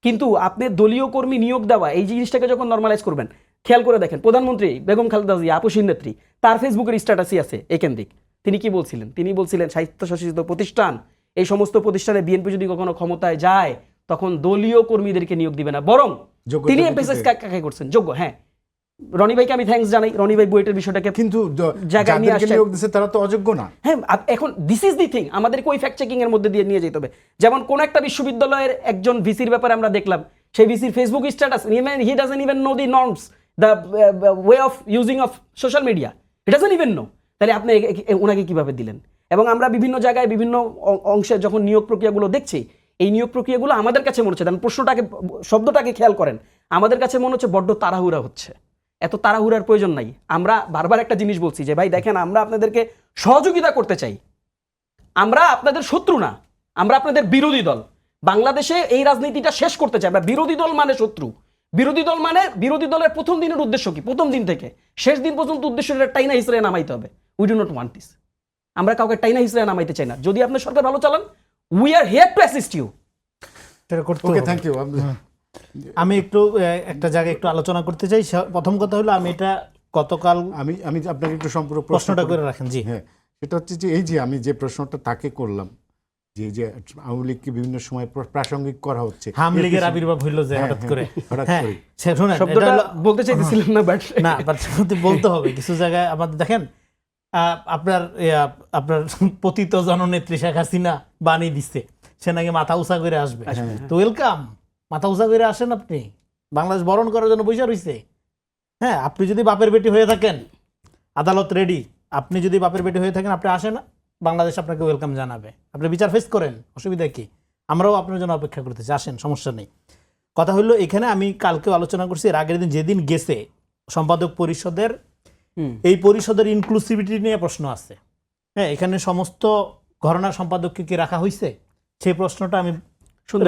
কিন্তু আপনি দলীয় কর্মী নিয়োগ দেওয়া এই জিনিসটাকে যখন নর্মালাইজ করবেন, খেয়াল করে দেখেন প্রধানমন্ত্রী বেগম খালেদা জিয়া আপসীর নেত্রী, তার ফেসবুকের স্ট্যাটাসই আছে একেন্দ্রিক। তিনি কি বলছিলেন? তিনি বলছিলেন স্বায়ত্তশাসিত প্রতিষ্ঠান এই সমস্ত প্রতিষ্ঠানে বিএনপি যদি কখনো ক্ষমতায় যায় তখন দলীয় কর্মীদেরকে নিয়োগ দিবে না, বরং যোগ্যতার তিনি ভিত্তিতে। এমফেসিস কাকে করছেন? যোগ্য। হ্যাঁ, রনি ভাইকে আমি থ্যাঙ্কস জানাই, রনি ভাই বুয়েটের বিষয়টাকে কিন্তু জায়গায় নিয়ে যাদেরকে আসছে। নিয়োগ দিচ্ছে তারা তো অযোগ্য না। হ্যাঁ, এখন দিস ইজ দি থিং, আমাদেরকে ওই ফ্যাক্ট চেকিং এর মধ্যে দিয়ে নিয়ে যেতে হবে। যেমন কোন একটা বিশ্ববিদ্যালয়ের একজন ভিসির ব্যাপারে আমরা দেখলাম, সেই ভিসির Facebook status, he doesn't even know the norms, the way of using of social media, he doesn't even know. তাহলে আপনি ওনাকে কিভাবে দিলেন? এবং আমরা বিভিন্ন জায়গায় বিভিন্ন অংশে যখন নিয়োগ প্রক্রিয়াগুলো দেখছি, এই নিয়োগ প্রক্রিয়াগুলো আমাদের কাছে মনে হচ্ছে, প্রশ্নটাকে শব্দটাকে খেয়াল করেন, আমাদের কাছে মনে হচ্ছে বড্ড তাড়াহুড়া হচ্ছে। এত তাড়াহুড়ার প্রয়োজন নাই। আমরা বারবার একটা জিনিস বলছি যে ভাই দেখেন, আমরা আপনাদেরকে সহযোগিতা করতে চাই, আমরা আপনাদের শত্রু না, আমরা আপনাদের বিরোধী দল। বাংলাদেশে এই রাজনীতিটা শেষ করতে চাই আমরা। বিরোধী দল মানে শত্রু, বিরোধী দল মানে বিরোধী দলের প্রথম দিনের উদ্দেশ্য কি? প্রথম দিন থেকে শেষ দিন পর্যন্ত উদ্দেশ্যটা টাইনা হিসেবে নামাইতে হবে। We do not want this. আমরা কাউকে টাইনা হিসেবে নামাইতে চাই না। যদি আপনি সরকার ভালো চালান, we are here to assist you. সেটা করতে ওকে, হবে। Thank you. আমি একটু একটা জায়গায় একটু আলোচনা করতে চাই। প্রথম কথা হলো, আমি এটা গতকাল আমি আমি আপনাকে একটু সম্পূর্ণ প্রশ্নটা করে রাখেন। জি, হ্যাঁ, সেটা হচ্ছে যে এই যে আমি যে প্রশ্নটা তাকে করলাম, যে যে আওয়ামী লীগকে বিভিন্ন সময় প্রাসঙ্গিক করা হচ্ছে, হাম লীগের আবির্ভাব হইল যে হ্যাঁ, হঠাৎ হ্যাঁ, করে। হঠাৎ হ্যাঁ, করে। শোনেন, শব্দটা এটা হলো- বলতে চাইতেছিলাম না, বাট না, বাট বলতে হবে কিছু জায়গায়। আমাদের দেখেন, আপনার পতিত জননেত্রী শেখ হাসিনা বাণী দিচ্ছে, সে নাকি মাথা উঁচা করে আসবে। তো ওয়েলকাম, মাথা উঁচা করে আসেন। আপনি বাংলাদেশ বরণ করার জন্য বসে রয়েছে। হ্যাঁ, আপনি যদি বাপের বেটি হয়ে থাকেন, আদালত রেডি। আপনি যদি বাপের বেটি হয়ে থাকেন, আপনি আসেন, বাংলাদেশ আপনাকে ওয়েলকাম জানাবে। আপনি বিচার ফেস করেন, অসুবিধা কি? আমরাও আপনার জন্য অপেক্ষা করতেছি, আসেন, সমস্যা নেই। কথা হলো, এখানে আমি কালকেও আলোচনা করছি, এর আগের দিন যেদিন গেছে সম্পাদক পরিষদের, এই পরিষদের ইনক্লুসিভিটি নিয়ে প্রশ্ন আছে। হ্যাঁ, এখানে সমস্ত ঘরানা সম্পাদককে কি রাখা হয়েছে, সেই প্রশ্নটা আমি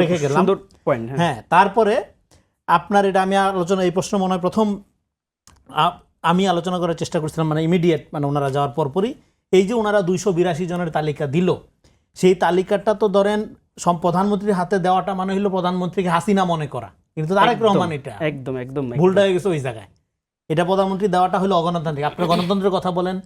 রেখে গেলাম। সুন্দর পয়েন্ট। হ্যাঁ, তারপরে আপনার এটা আমি আলোচনা, এই প্রশ্ন মনে হয় প্রথম আমি আলোচনা করার চেষ্টা করছিলাম, মানে ইমিডিয়েট, মানে ওনারা যাওয়ার পরপরই, এই যে ওনারা 282 জনের তালিকা দিল, সেই তালিকাটা তো ধরেন প্রধানমন্ত্রীর হাতে দেওয়াটা মানে হলো প্রধানমন্ত্রীকে হাসিনা মনে করা, কিন্তু তারেক রহমান এটা একদম একদম ভুলটা হয়ে গেছে ওই জায়গায়। এটা প্রধানমন্ত্রী দেওয়াটা হলো অগণতান্ত্রিক। আপনার গণতন্ত্রের কথা বলেন,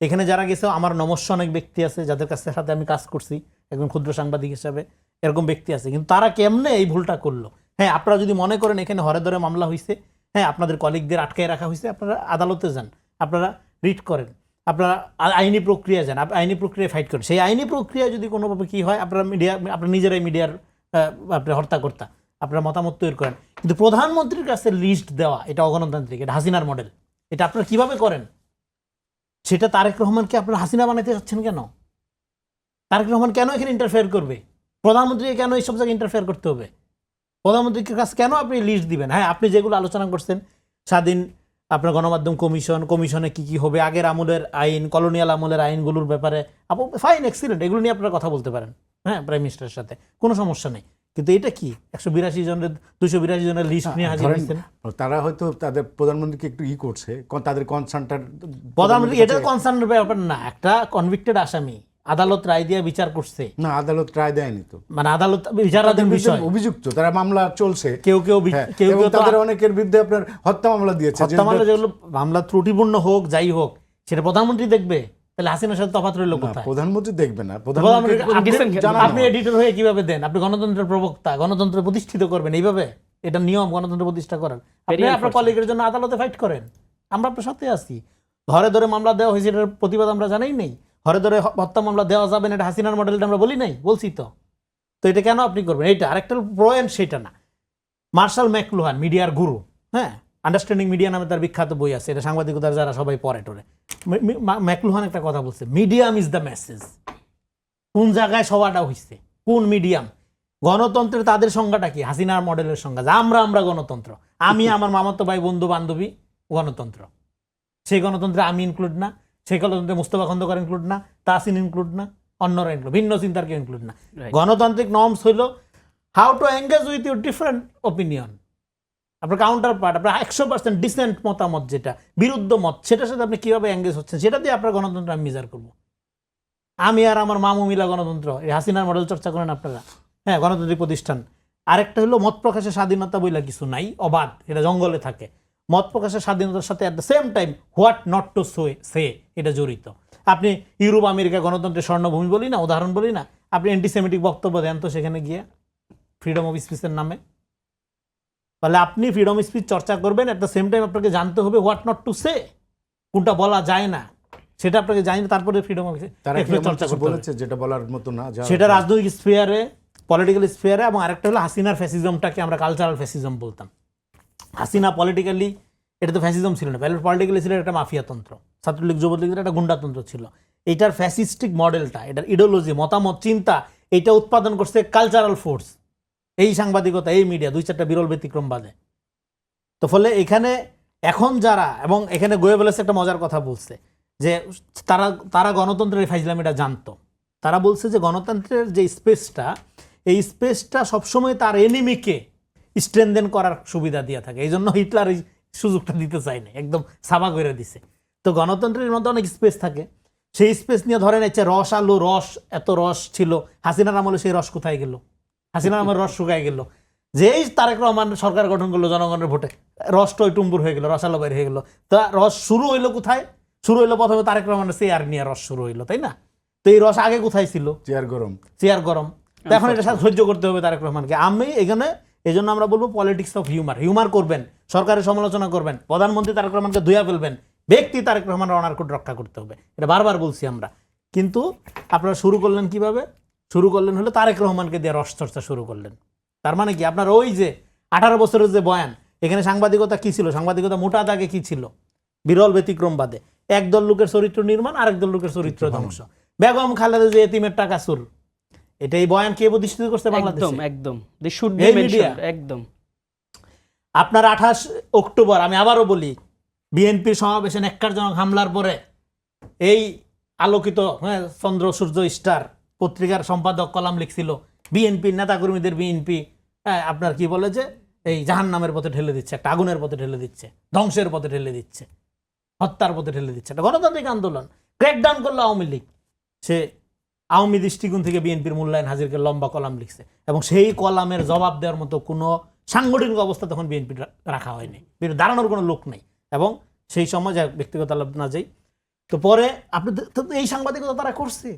এখানে যারা গেছে, আমার নমস্য অনেক ব্যক্তি আছে যাদের কাছে সাথে আমি কাজ করছি একজন ক্ষুদ্র সাংবাদিক হিসাবে, এরকম ব্যক্তি আছে, কিন্তু তারা কেমনে এই ভুলটা করলো? হ্যাঁ, আপনারা যদি মনে করেন এখানে হরে ধরে মামলা হয়েছে, হ্যাঁ, আপনাদের কলিগদের আটকায় রাখা হয়েছে, আপনারা আদালতে যান, আপনারা রিট করেন, আপনারা আইনি প্রক্রিয়া যান, আইনি প্রক্রিয়ায় ফাইট করেন। সেই আইনি প্রক্রিয়া যদি কোনোভাবে কি হয়, আপনারা মিডিয়া, আপনারা নিজেরাই মিডিয়ার আপনার হর্তাকর্তা, আপনারা মতামত তৈরি করেন। কিন্তু প্রধানমন্ত্রীর কাছে লিস্ট দেওয়া, এটা অগণতান্ত্রিক, এটা হাসিনার মডেল। এটা আপনারা কিভাবে করেন? সেটা তারেক রহমানকে আপনারা হাসিনা বানাইতে চাচ্ছেন কেন? তারেক রহমান কেন এখানে ইন্টারফেয়ার করবে? প্রধানমন্ত্রীকে কেন এইসব জায়গায় ইন্টারফেয়ার করতে হবে? প্রধানমন্ত্রীর কাছে কেন আপনি লিস্ট দিবেন? হ্যাঁ, আপনি যেগুলো আলোচনা করছেন, স্বাধীন আপনার গণমাধ্যম কমিশন, কমিশনে কি কি হবে, আগের আমলের আইন, কলোনিয়াল আমলের আইনগুলোর ব্যাপারে, ফাইন, এক্সিলেন্ট, এগুলো নিয়ে আপনারা কথা বলতে পারেন, হ্যাঁ, প্রাইম মিনিস্টারের সাথে, কোনো সমস্যা নেই। কিন্তু এটা কি 182 জনের 282 জনের লিস্ট নিয়ে হাজির হয়েছেন? তারা হয়তো তাদের প্রধানমন্ত্রীকে একটু করছে, তাদের কনসার্নটা প্রধানমন্ত্রী, এটা কনসার্নের ব্যাপার না। একটা কনভিক্টেড আসামি, আদালত রায় দিয়ে বিচার করছে, না, আদালত রায় দেয়নি তো, মানে আদালত বিচারাধীন বিষয়, অভিযুক্ত, তারা মামলা চলছে, কেউ কেউ হ্যাঁ, কেউ এবং কেউ তাদের অনেকের বিরুদ্ধে আপনার হত্যা মামলা দিয়েছে। হত্যা মামলা, যেগুলো মামলা ত্রুটিপূর্ণ হোক, যাই হোক, সেটা প্রধানমন্ত্রী দেখবে? তাহলে হাসিনার সাথে তফাৎ রইল কোথায়? প্রধানমন্ত্রী দেখবে না, আপনি এডিটর হয়ে কিভাবে দেন? আপনি গণতন্ত্রের প্রবক্তা, গণতন্ত্র প্রতিষ্ঠিত করবেন এইভাবে, এটা নিয়ম, গণতন্ত্র প্রতিষ্ঠা করেন। আপনি আপনার কলিগের জন্য আদালতে ফাইট করেন, আমরা আপনার সাথে আছি। ঘরে ধরে মামলা দেওয়া হয়েছে, এটার প্রতিবাদ আমরা জানাই নাই। ঘরে ধরে হত্যা মামলা দেওয়া যাবে না, এটা হাসিনার মডেলটা আমরা বলি নাই, বলছি তো। তো এটা কেন আপনি করবেন? এটা আরেকটা পয়েন্ট, সেটা না। মার্শাল ম্যাকলুহান, মিডিয়ার গুরু, হ্যাঁ, আন্ডারস্ট্যান্ডিং মিডিয়া নামে তার বিখ্যাত বই আছে, এটা সাংবাদিকতার যারা সবাই পড়ে টোরে, ম্যাকলুহান একটা কথা বলছে, মিডিয়াম ইজ দ্য মেসেজ। কোন জায়গায় সবাটা হইছে, কোন মিডিয়াম? গণতন্ত্রের তাদের সংজ্ঞাটা কি? হাসিনার মডেলের সংজ্ঞা, যে আমরা গণতন্ত্র, আমি আমার মামাতো ভাই বন্ধু বান্ধবী গণতন্ত্র। সেই গণতন্ত্রে আমি ইনক্লুড না, সেই গণতন্ত্রে মুস্তফা খন্দকার ইনক্লুড না, তাসিন ইনক্লুড না, অন্যরা ইনক্লুড, ভিন্ন চিন্তার কেউ ইনক্লুড না। গণতান্ত্রিক নর্মস হইল how to engage with your different opinion. আপনার কাউন্টার পার্ট, আপনার 100% ডিসেন্ট মতামত, যেটা বিরুদ্ধ মত, সেটার সাথে আপনি কিভাবে এঙ্গেজ হচ্ছেন, সেটা দিয়ে আপনার গণতন্ত্র আমি মেজার করবো। আমি আর আমার মামু মিলা গণতন্ত্র, এই হাসিনার মডেল চর্চা করেন আপনারা, হ্যাঁ, গণতান্ত্রিক প্রতিষ্ঠান। আরেকটা হলো মত প্রকাশের স্বাধীনতা বইলা কিছু নাই, অবাধ, এটা জঙ্গলে থাকে। মত প্রকাশের স্বাধীনতার সাথে at the same time what not to say, এটা জড়িত। আপনি ইউরোপ আমেরিকা গণতন্ত্রের স্বর্ণভূমি বলি না, উদাহরণ বলি না, আপনি অ্যান্টিসেমিটিক বক্তব্য দেন তো সেখানে গিয়ে ফ্রিডম অফ স্পিচের নামে। তাহলে আপনি ফ্রিডম অফ স্পিচ চর্চা করবেন, এট দ্য সেম টাইম আপনাকে জানতে হবে হোয়াট নট টু সে, কোনটা বলা যায় না সেটা আপনাকে জানি না, তারপরে ফ্রিডম অফ স্পিচ চর্চা করতে বলেছে যেটা বলার মতো না, সেটা রাজনৈতিক স্ফিয়ারে, পলিটিক্যাল স্ফিয়ারে। এবং আরেকটা হলো হাসিনার ফ্যাসিজমটাকে আমরা কালচারাল ফ্যাসিজম বলতাম। হাসিনা পলিটিক্যালি এটা তো ফ্যাসিজম ছিল না, পলিটিক্যালি ছিল একটা মাফিয়াতন্ত্র, ছাত্রলীগ যুবলীগের একটা গুন্ডাতন্ত্র ছিল। এইটার ফ্যাসিস্টিক মডেলটা, এটার ইডিওলজি, মতামত, চিন্তা, এটা উৎপাদন করছে কালচারাল ফোর্স, এই সাংবাদিকতা, এই মিডিয়া, 2-4টা বিরল ব্যতিক্রম বাদে। তো ফলে এখানে এখন যারা, এবং এখানে গোয়েবলেস একটা মজার কথা বলছে যে তারা গণতন্ত্রের ফাইজলামিটা জানতো। তারা বলছে যে গণতন্ত্রের যে স্পেসটা, এই স্পেসটা সবসময় তার এনিমিকে স্ট্রেনদেন করার সুবিধা দিয়ে থাকে। এই জন্য হিটলার এই সুযোগটা দিতে চায় না, একদম সাবা করে দিছে। তো গণতন্ত্রের মধ্যে অনেক স্পেস থাকে, সেই স্পেস নিয়ে ধরেন হচ্ছে রস আলো, রস এত রস ছিল, হাসিনার আমলে সেই রস কোথায় গেল? হাসিনার আমলে রস শুকায় গেল। যেই তারেক রহমান সরকার গঠন করলো জনগণের ভোটে, রস টই টুম্বুর হয়ে গেল, রস আলো বাইরে হয়ে গেল। তা রস শুরু হইলো কোথায়? শুরু হইলো প্রথমে তারেক রহমানের চেয়ার নিয়ে রস শুরু হইলো, তাই না? তো এই রস আগে কোথায় ছিল? চেয়ার গরম। তো এখন এটা সহ্য করতে হবে তারেক রহমানকে। আমি এখানে এই জন্য আমরা বলবো পলিটিক্স অফ হিউমার করবেন, সরকারের সমালোচনা করবেন, প্রধানমন্ত্রী তারেক রহমানকে ধুয়া ফেলবেন, ব্যক্তি তারেক রহমানের অনার কোড রক্ষা করতে হবে, এটা বারবার বলছি আমরা। কিন্তু আপনারা শুরু করলেন কিভাবে? শুরু করলেন হলো তারেক রহমানকে দিয়ে রস চর্চা শুরু করলেন। তার মানে কি? আপনার ওই যে 18 বছরের যে বয়ান, এখানে সাংবাদিকতা কি ছিল? সাংবাদিকতা মোটা দাগে কি ছিল? বিরল ব্যতিক্রম বাদে একদল লোকের চরিত্র নির্মাণ, আরেকদল লোকের চরিত্র ধ্বংস। বেগম খালেদা যে এতিমের টাকা চুর, এটা এই বয়ান কে প্রতিষ্ঠিত করছে? বাংলাদেশে। একদম একদম। আপনার 28 অক্টোবর, আমি আবারও বলি, বিএনপির সমাবেশে ন্যাক্কারজনক হামলার পরে এই আলোকিত চন্দ্র সূর্য স্টার পত্রিকার সম্পাদক কলাম লিখছিল, বিএনপির নেতাকর্মীদের বিএনপি আপনার কি বলে যে এই জাহান্নামের পথে ঠেলে দিচ্ছে, একটা আগুনের পথে ঠেলে দিচ্ছে, ধ্বংসের পথে ঠেলে দিচ্ছে, হত্যার পথে ঠেলে দিচ্ছে। একটা গণতান্ত্রিক আন্দোলন ক্র্যাকডাউন করলো আওয়ামী লীগ। সে আওয়ামী দৃষ্টিকোণ থেকে বিএনপির মূল্যায়ন হাজিরকে লম্বা কলাম লিখছে, এবং সেই কলামের জবাব দেওয়ার মতো কোনো সাংগঠনিক অবস্থা তখন বিএনপি রাখা হয়নি, দাঁড়ানোর কোনো লোক নেই। এবং সেই সময় যা ব্যক্তিগত আলাপ না যাই, তো পরে আপনি এই সাংবাদিকতা তারা করছে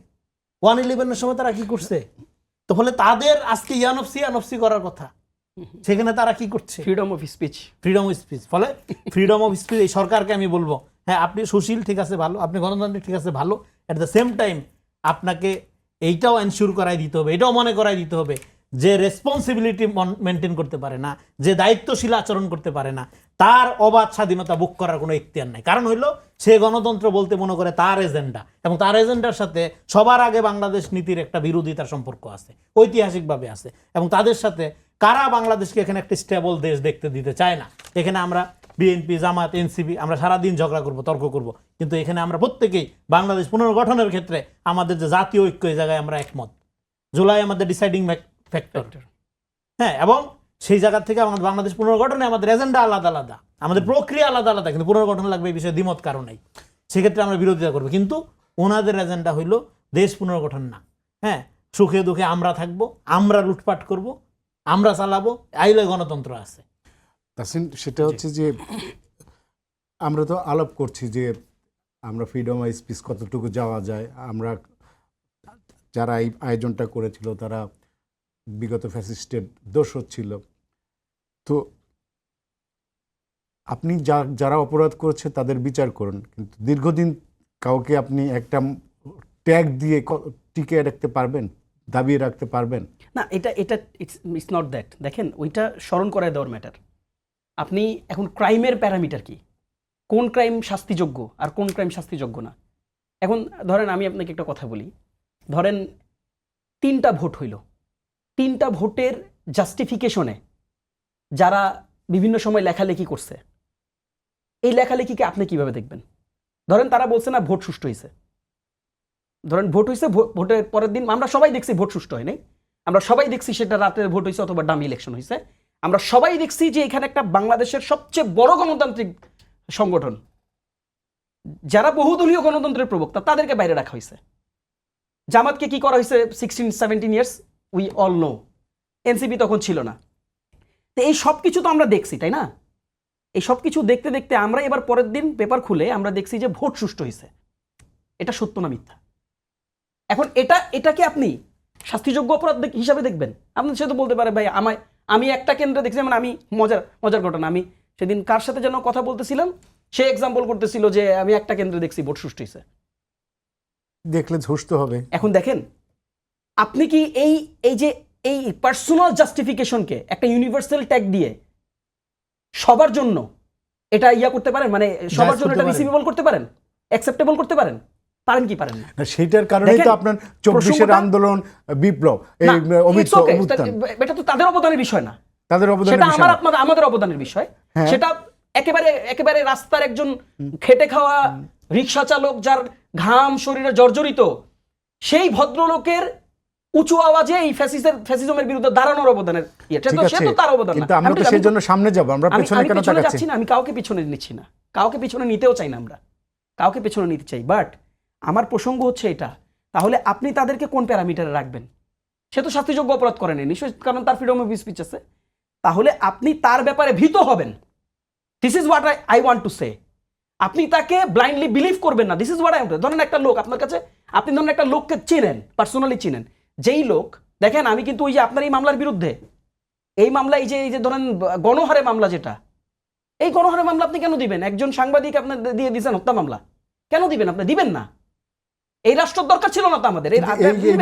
111-এর সময়, তারা কি করছে? তো ফলে তাদের আজকে ইয়ানফসি করার কথা, সেখানে তারা কি করছে? Freedom of speech. ফলে ফ্রিডম অফ স্পিচ এই সরকারকে আমি বলবো, হ্যাঁ আপনি সুশীল, ঠিক আছে ভালো, আপনি গণতান্ত্রিক, ঠিক আছে ভালো, এট দ্য সেম টাইম আপনাকে এইটাও এনশিওর করাই দিতে হবে, এটাও মনে করাই দিতে হবে যে রেসপন্সিবিলিটি মেনটেন করতে পারে না, যে দায়িত্বশীল আচরণ করতে পারে না, তার অবাধ স্বাধীনতা বুক করার কোনো ইখতিয়ার নাই। কারণ হইলো সে গণতন্ত্র বলতে মনে করে তার এজেন্ডা, এবং তার এজেন্ডার সাথে সবার আগে বাংলাদেশ নীতির একটা বিরোধিতার সম্পর্ক আছে, ঐতিহাসিকভাবে আছে। এবং তাদের সাথে কারা বাংলাদেশকে এখানে একটা স্টেবল দেশ দেখতে দিতে চায় না। এখানে আমরা বিএনপি, জামাত, এনসিপি আমরা সারাদিন ঝগড়া করব, তর্ক করব, কিন্তু এখানে আমরা প্রত্যেকেই বাংলাদেশ পুনর্গঠনের ক্ষেত্রে আমাদের যে জাতীয় ঐক্য, এই জায়গায় আমরা একমত। জুলাই আমাদের ডিসাইডিং ফ্যাক্টর, হ্যাঁ, এবং সেই জায়গা থেকে আমাদের বাংলাদেশ পুনর্গঠনে আমাদের এজেন্ডা আলাদা আলাদা, আমাদের প্রক্রিয়া আলাদা আলাদা, কিন্তু পুনর্গঠন লাগবে এই বিষয়ে দ্বিমত কারণ নাই। সেক্ষেত্রে আমরা বিরোধিতা করবো, কিন্তু ওনাদের এজেন্ডা হইল দেশ পুনর্গঠন না। হ্যাঁ, সুখে দুঃখে আমরা থাকবো, আমরা লুটপাট করব, আমরা চালাবো, আইলে গণতন্ত্র আছে। তাসিন, সেটা হচ্ছে যে আমরা তো আলাপ করছি যে আমরা ফ্রিডম অফ স্পিচ কতটুকু যাওয়া যায়। আমরা যারা এই আয়োজনটা করেছিল তারা বিগত ফ্যাসিস্টের দোষর ছিল। তো আপনি যারা অপরাধ করেছে তাদের বিচার করুন, কিন্তু দীর্ঘদিন কাউকে আপনি একটা ট্যাগ দিয়ে টিকে রাখতে পারবেন, দাবিয়ে রাখতে পারবেন না? এটা ইটস নট দ্যাট। দেখেন, ওইটা স্মরণ করায় দেওয়ার ম্যাটার। আপনি এখন ক্রাইমের প্যারামিটার কি, কোন ক্রাইম শাস্তিযোগ্য আর কোন ক্রাইম শাস্তিযোগ্য না। এখন ধরেন আমি আপনাকে একটা কথা বলি, ধরেন 3টা ভোট হইল, 3টা ভোটের জাস্টিফিকেশনে যারা বিভিন্ন সময় লেখালেখি করছে, এই লেখালেখিকে আপনি কিভাবে দেখবেন? ধরেন তারা বলছে না ভোট সুষ্ঠু হয়েছে, ধরেন ভোট হয়েছে, ভোটের পরের দিন আমরা সবাই দেখছি ভোট সুষ্ঠু হয় নাই, আমরা সবাই দেখছি সেটা রাতের ভোট হয়েছে অথবা ডামি ইলেকশন হয়েছে, আমরা সবাই দেখছি যে এখানে একটা বাংলাদেশের সবচেয়ে বড় গণতান্ত্রিক সংগঠন, যারা বহুদলীয় গণতন্ত্রের প্রবক্তা, তাদেরকে বাইরে রাখা হয়েছে। জামাতকে কি করা হয়েছে 16-17 years, we all know. NCP তখন ছিল না। তো এই সব কিছু তো আমরা দেখছি, তাই না? এই সব কিছু দেখতে দেখতে আমরা এবার পরের দিন পেপার খুলে আমরা দেখছি যে ভোট সুষ্ঠু হয়েছে। এটা সত্য না মিথ্যা? এখন এটাকে আপনি শাস্তিযোগ্য অপরাধ হিসাবে দেখবেন? আপনি সে তো বলতে পারে ভাই আমি একটা কেন্দ্রে দেখছি, মানে আমি মজার ঘটনা, আমি সেদিন কার সাথে যেন কথা বলতেছিলাম, সে এক্সাম্পল করতেছিল যে আমি একটা কেন্দ্রে দেখছি ভোট সুষ্ঠু হয়েছে। দেখলে ঝুঁসতে হবে। এখন দেখেন আপনি কি এই পার্সোনাল জাস্টিফিকেশনকে একটা ইউনিভার্সাল ট্যাগ দিয়ে সবার জন্য এটা করতে পারেন, মানে সবার জন্য এটা রিসিভেবল করতে পারেন, অ্যাকসেপ্টেবল করতে পারেন? পারেন কি পারেন না? সেইটার কারণেই তো আপনার 24-এর আন্দোলন, বিপ্লব, এই অভ্যুত্থান, এটা তো তাদের অবদানের বিষয় না, তাদের অবদানের সেটা বিষয় না। আমাদের অবদানের বিষয়। সেটা একেবারে রাস্তার একজন খেটে খাওয়া রিক্সা চালক যার ঘাম শরীরে জর্জরিত, সেই ভদ্রলোকের উঁচু আওয়াজে এই ফ্যাসিজমের বিরুদ্ধে দাঁড়ানোর অবদানের সে তো তার অবদান না। কিন্তু আমরা তো সেই জন্য সামনে যাব, আমরা পেছনে কেন তাকাচ্ছি? না, আমি কাউকে পিছনে নিচ্ছি না, কাউকে পিছনে নিতেও চাই না, আমরা কাউকে পিছনে নিতে চাই, বাট আমার প্রসঙ্গ হচ্ছে এটা, তাহলে আপনি তাদেরকে কোন প্যারামিটারে রাখবেন? সে তো শাস্তিযোগ্য অপরাধ করেনি নিশ্চয়ই, কারণ তার ফ্রিডম অফ স্পিচ আছে। তাহলে আপনি তার ব্যাপারে ভীত হবেন। This is what I want to say. আপনি তাকে ব্লাইন্ডলি বিলিভ করবেন না। This is what I want. ধরেন একটা লোক আপনার কাছে, আপনি ধরেন একটা লোককে চিনেন, পার্সোনালি চিনেন, যেই লোক, দেখেন আমি কিন্তু ওই যে আপনার এই মামলার বিরুদ্ধে, এই মামলা এই যে ধরেন গণহারে মামলা, যেটা এই গণহারে মামলা আপনি কেন দিবেন? একজন সাংবাদিক আপনার দিয়ে দিয়েছেন হত্যা মামলা, কেন দিবেন? আপনি দিবেন না। এই রাষ্ট্র দরকার ছিল না তো আমাদের। এই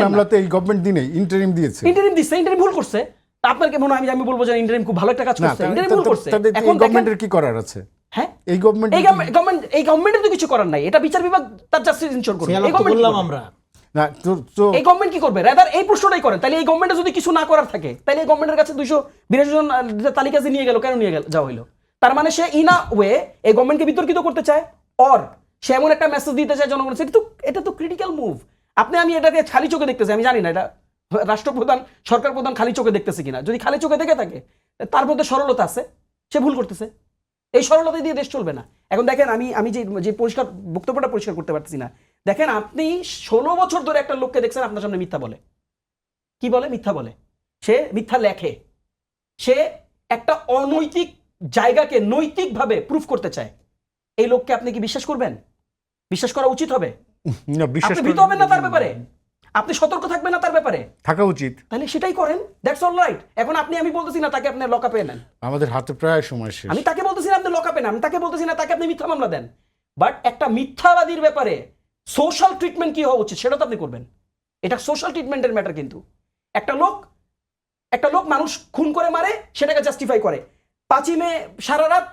মামলাতে এই গভর্নমেন্ট দিনে ইন্টারিম দিয়েছে, ইন্টারিম দিচ্ছে, ইন্টারিম ভুল করছে। তা আপনার কি মনে হয় আমি বলবো যে ইন্টারিম খুব ভালো একটা কাজ করছে? ইন্টারিম ভুল করছে। এখন গভর্নমেন্টের কি করার আছে? হ্যাঁ, এই গভর্নমেন্টের তো কিছু করার নাই, এটা বিচার বিভাগ তার জাস্টিস ইনশিওর করবে। এই গভর্নমেন্ট কি করবে? রাদার এই প্রশ্নটাই করেন, তাহলে এই গভর্নমেন্টে যদি কিছু না করার থাকে, তাহলে এই গভর্নমেন্টের কাছে 282 জন তালিকা যে নিয়ে গেল, কেন নিয়ে যাওয়া হইলো? তার মানে সে ইন আ ওয়ে এই গভর্নমেন্টকে বিতর্কিত করতে চায়, অর সে এমন একটা মেসেজ দিতে চায় জনগণের। এটা তো ক্রিটিক্যাল মুভ। আমি এটাকে খালি চোখে দেখতেছি, আমি জানি না এটা রাষ্ট্রপ্রধান, সরকার প্রধান খালি চোখে দেখতেছে কিনা। যদি খালি চোখে দেখে থাকে, তার মধ্যে সরলতা আছে, সে ভুল করতেছে। এই সরলতা দিয়ে দেশ চলবে না। এখন দেখেন আমি যে পরিষ্কার বক্তব্যটা পরিষ্কার করতে পারতেছি না। দেখেন আপনি 16 বছর ধরে একটা লোককে দেখছেন আপনার সামনে মিথ্যা বলে, কি বলে? মিথ্যা বলে, সে মিথ্যা লেখে, সে একটা অনৈতিক জায়গাকে নৈতিকভাবে প্রুফ করতে চায়। এই লোককে আপনি কি বিশ্বাস করবেন? বিশ্বাস করা উচিত হবে? আপনি ভীত হবেন না তার ব্যাপারে, আপনি সতর্ক থাকবেন না তার ব্যাপারে, থাকা উচিত। তাহলে সেটাই করেন, দ্যাটস অল রাইট। এখন আমি বলতেছি না তাকে আপনি লকআপে নেন, আমাদের হাতে প্রায় সময় শেষ। আমি তাকে বলতেছি না আপনি লকআপে নেন, আমি তাকে বলতেছি না তাকে আপনি মিথ্যা মামলা দেন। বাট একটা মিথ্যাবাদীর ব্যাপারে সোশ্যাল ট্রিটমেন্ট কি হওয়া উচিত সেটা তো আপনি করবেন। এটা সোশ্যাল ট্রিটমেন্টের ম্যাটার। কিন্তু একটা লোক মানুষ খুন করে মারে, সেটাকে জাস্টিফাই করে। 5ই মে সারা রাত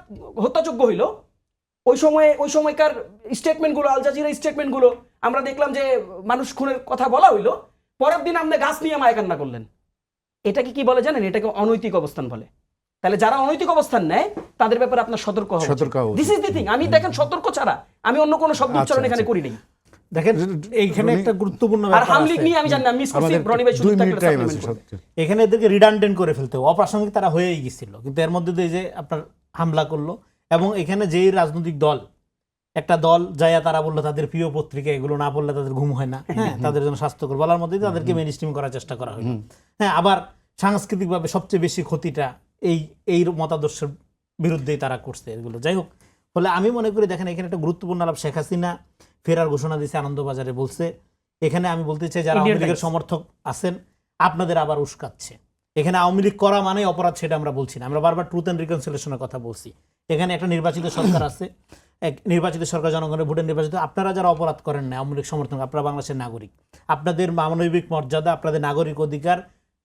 হত্যাযোগ্য হইল, ওই সময়কার স্টেটমেন্টগুলো, আল জাজিরার স্টেটমেন্টগুলো আমরা দেখলাম যে মানুষ খুনের কথা বলা হইলো, পরের দিন আপনি গাছ নিয়ে মায়া কান্না করলেন। এটাকে কি বলে জানেন? এটাকে অনৈতিক অবস্থান বলে। তাহলে যারা অনৈতিক অবস্থান নেয় তাদের ব্যাপারে আপনার সতর্ক হওয়া উচিত। This is the thing. আমি দেখেন সতর্ক ছাড়া আমি অন্য কোনো শব্দ উচ্চারণ এখানে করি নাই। দেখেন এইখানে একটা গুরুত্বপূর্ণ আর ব্যাপার হামলিক নিয়ে আমি জানি না, মিস করছি, রনি ভাই শুধু একটা সাপ্লিমেন্ট করবে। এখানে এদেরকে রিডান্ডেন্ট করে ফেলতে হবে, অপ্রাসঙ্গিক তারা হয়েই গেছিল, কিন্তু এর মধ্যে দিয়ে যে আপনার হামলা করলো, এবং এখানে যেই রাজনৈতিক দল, একটা দল যাইয়া তারা বললো তাদের প্রিয় পত্রিকা এগুলো না পড়লে তাদের ঘুম হয় না, হ্যাঁ, তাদের জন্য স্বাস্থ্যকর বলার মধ্যে তাদেরকে মেইন স্ট্রিম করার চেষ্টা করা হলো। হ্যাঁ, আবার সাংস্কৃতিকভাবে সবচেয়ে বেশি ক্ষতিটা এই মতাদর্শের বিরুদ্ধেই তারা করছে এগুলো। যাই হোক, ফলে আমি মনে করি দেখেন এখানে একটা গুরুত্বপূর্ণ আলাপ। শেখ হাসিনা ফেরার ঘোষণা দিয়েছে আনন্দবাজারে, বলছে এখানে আমি বলতে চাই যারা আওয়ামী লীগের সমর্থক আছেন আপনাদের আবার উস্কাচ্ছে। এখানে আওয়ামী লীগ করা মানে অপরাধ সেটা আমরা বলছি না, আমরা বারবার ট্রুথ অ্যান্ড রিকনসিলিয়েশনের কথা বলছি। এখানে একটা নির্বাচিত সরকার আছে, এক নির্বাচিত সরকার জনগণের ভোটে নির্বাচিত। আপনারা যারা অপরাধ করেন না, আওয়ামী লীগ সমর্থক, আপনারা বাংলাদেশের নাগরিক, আপনাদের মানবিক মর্যাদা, আপনাদের নাগরিক অধিকার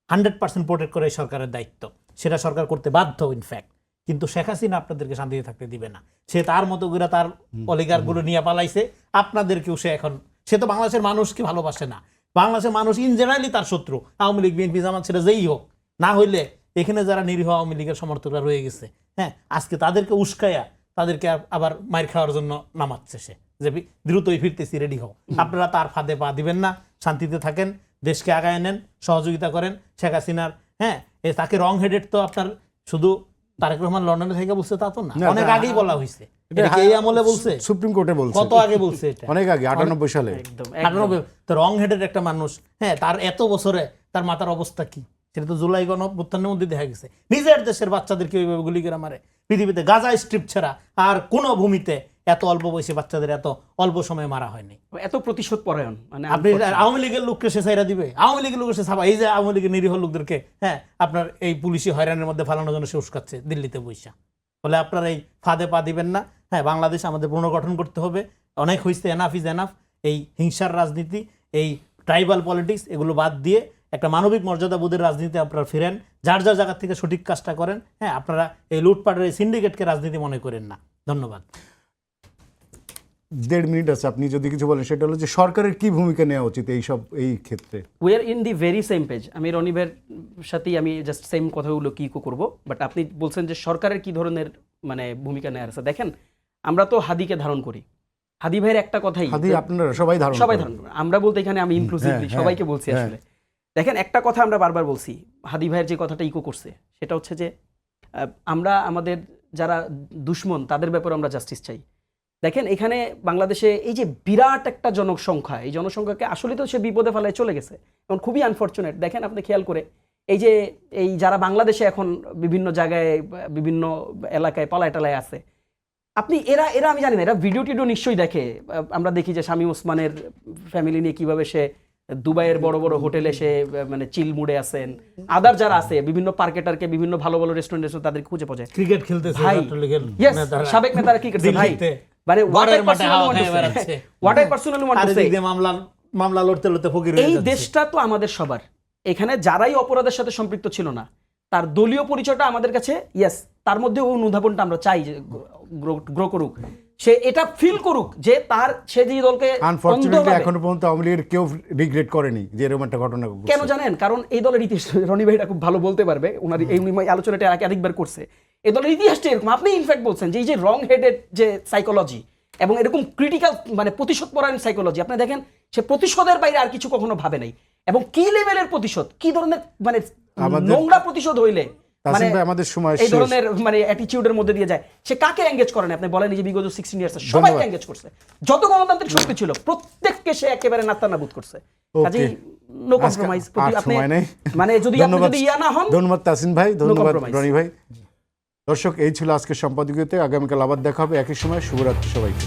100% প্রোটেক্ট করে এই সরকারের দায়িত্ব, সেটা সরকার করতে বাধ্য ইনফ্যাক্ট। কিন্তু শেখ হাসিনা আপনাদেরকে শান্তিতে থাকতে দিবে না। সে তার মতো করে তার অলিগারগুলো নিয়ে পালাইছে, আপনাদেরকেও সে তো বাংলাদেশের মানুষকে ভালোবাসে না। বাংলাদেশের মানুষ ইন জেনারেলি তার শত্রু, আওয়ামী লীগ, বিএনপি, জামাত, সেটা যেই হোক না হইলে এখানে যারা নিরীহ আওয়ামী লীগের সমর্থকরা রয়ে গেছে, হ্যাঁ, আজকে তাদেরকে উস্কায়া তাদেরকে আবার মাইর খাওয়ার জন্য নামাচ্ছে সে, যে দ্রুতই ফিরতেছি, রেডি হও। আপনারা তার ফাঁদে পা দিবেন না, শান্তিতে থাকেন, দেশকে আগায় নেন, সহযোগিতা করেন। শেখ হাসিনার তাকে রং হেডেড তো আপনার শুধু তারেক রহমান লন্ডনে থেকে বলছে তা তো না, অনেক আগেই বলা হয়েছে। এই আমলে বলছে, সুপ্রিম কোর্টে বলছে, কত আগে বলছে, এটা অনেক আগে, 98 সালে। 98 তো রং হেডেড একটা মানুষ, হ্যাঁ, তার এত বছরে তার মাথার অবস্থা কি সেটা তো জুলাই গণঅভ্যুত্থানের মধ্যে দেখা গেছে। নিজের দেশের বাচ্চাদেরকে ওইভাবে গুলি করে মারে, পৃথিবীতে গাজা স্ট্রিপ ছাড়া আর কোনো ভূমিতে এত অল্প বয়সী বাচ্চাদের এত অল্প সময়ে মারা হয়নি। এত প্রতিশোধ পরায়ণ মানে আপনি আওয়ামী লীগের লোককে সে চাইরা দিবে, আওয়ামী লীগের লোকের সে ছাপা, এই যে আওয়ামী লীগের নিরীহ লোকদেরকে আপনার এই পুলিশি হয়রানির মধ্যে ফালানোর জন্য সে উস্কাচ্ছে দিল্লিতে বৈশা। ফলে আপনার এই ফাঁদে পা দিবেন না। বাংলাদেশ আমাদের পুনর্গঠন করতে হবে, অনেক হয়েছে, এনাফ ইজ এনাফ। এই হিংসার রাজনীতি, এই ট্রাইবাল পলিটিক্স, এগুলো বাদ দিয়ে একটা মানবিক মর্যাদাবোধের রাজনীতি আপনারা ফিরেন, যার যার জায়গা থেকে সঠিক কাজটা করেন। আপনারা এই লুটপাটের এই সিন্ডিকেটকে রাজনীতি মনে করেন না। ধন্যবাদ। 1.5 মিনিট আছে, আপনি যদি কিছু বলেন সেটা হলো যে সরকারের কি ভূমিকা নেওয়া উচিত এই ক্ষেত্রে। We are in the very same page. আমি রনি ভাইয়ের সাথেই আমি জাস্ট সেম কথাগুলো কি করব, বাট আপনি বলছেন যে সরকারের কি ধরনের মানে ভূমিকা নেওয়ার আছে। দেখেন আমরা তো হাদিকে ধারণ করি, হাদি ভাইয়ের একটা কথাই, হাদি আপনারা সবাই ধারণ করেন। আমরা বলতে এখানে আমি ইনক্লুসিভলি সবাইকে বলছি আসলে। দেখেন একটা কথা আমরা বারবার বলছি, হাদি ভাইয়ের যে কথাটা ইকো করছে সেটা হচ্ছে যে আমরা আমাদের যারা দুশ্মন তাদের ব্যাপারে আমরা জাস্টিস চাই। দেখেন এখানে বাংলাদেশে এই যে বিরাট একটা জনসংখ্যা, এই জনসংখ্যাকে আসলে তো সে বিপদে ফেলায় চলে গেছে, এবং খুবই আনফর্চুনেট। দেখেন আপনি খেয়াল করে এই যারা বাংলাদেশে এখন বিভিন্ন জায়গায় বিভিন্ন এলাকায় পালায় টালায় আছে, আপনি এরা আমি জানি না, এরা ভিডিও টিডিও নিশ্চয়ই দেখে। আমরা দেখি যে শামীম ওসমানের ফ্যামিলি নিয়ে কিভাবে সে দুবাইয়ের বড় বড় হোটেলে সে মানে চিল মুডে আছেন, আদার যারা আছে বিভিন্ন পার্কে টার্কে বিভিন্ন ভালো ভালো রেস্টুরেন্টে তাদের খুঁজে পাওয়া যায়। ক্রিকেট খেলতেছে সাবেক নেতারা কি করছে ভাই, মানে মামলা লড়তে লড়তে ফকির হয়ে এই যাচ্ছে। দেশটা তো আমাদের সবার, এখানে যারাই অপরাধের সাথে সম্পৃক্ত ছিল না তার দলীয় পরিচয়টা আমাদের কাছে ইয়েস, তার মধ্যে অনুধাবনটা আমরা চাই যে গ্রো করুক, সে এটা ফিল করুক যে সে যে দলকে আনফরচুনেটলি এখনো পর্যন্ত আওয়ামী লীগের কেউ রিগ্রেট করেনি যে এরকম একটা ঘটনা ঘটছে। কেন জানেন? কারণ এই দলের ইতিহাস রনি ভাই এটা খুব ভালো বলতে পারবে, ওনার এই আলোচনাটা একাধিকবার করছে। এই দলের ইতিহাসটা এরকম, আপনি ইনফ্যাক্ট বলছেন যে এই যে রং হেডেড যে সাইকোলজি এবং এরকম ক্রিটিক্যাল মানে প্রতিশোধ পরায়ণ সাইকোলজি, আপনি দেখেন সে প্রতিশোধের বাইরে আর কিছু কখনো ভাবে নাই। এবং কি লেভেলের প্রতিশোধ, কি ধরনের মানে নোংরা প্রতিশোধ হইলে মানে আমাদের সময় এই ধরনের মানে অ্যাটিটিউডের মধ্যে দিয়ে যায়, সে কাকে এঙ্গেজ করে না? আপনি বলেন যে বিগত 16 ইয়ার্স সবাইকে এঙ্গেজ করছে, যত গণতান্ত্রিক শক্তি ছিল প্রত্যেককে সে একেবারে নাস্তানাবুদ করছে। কাজেই নো কম্প্রোমাইজ। আপনি মানে যদি ইয়া না হন। ধন্যবাদ তাসিন ভাই, ধন্যবাদ রনি ভাই। দর্শক, এই ছিল আজকের সম্পাদকীয়তে। আগামীকাল আবার দেখা হবে একই সময়। শুভরাত্রি সবাইকে।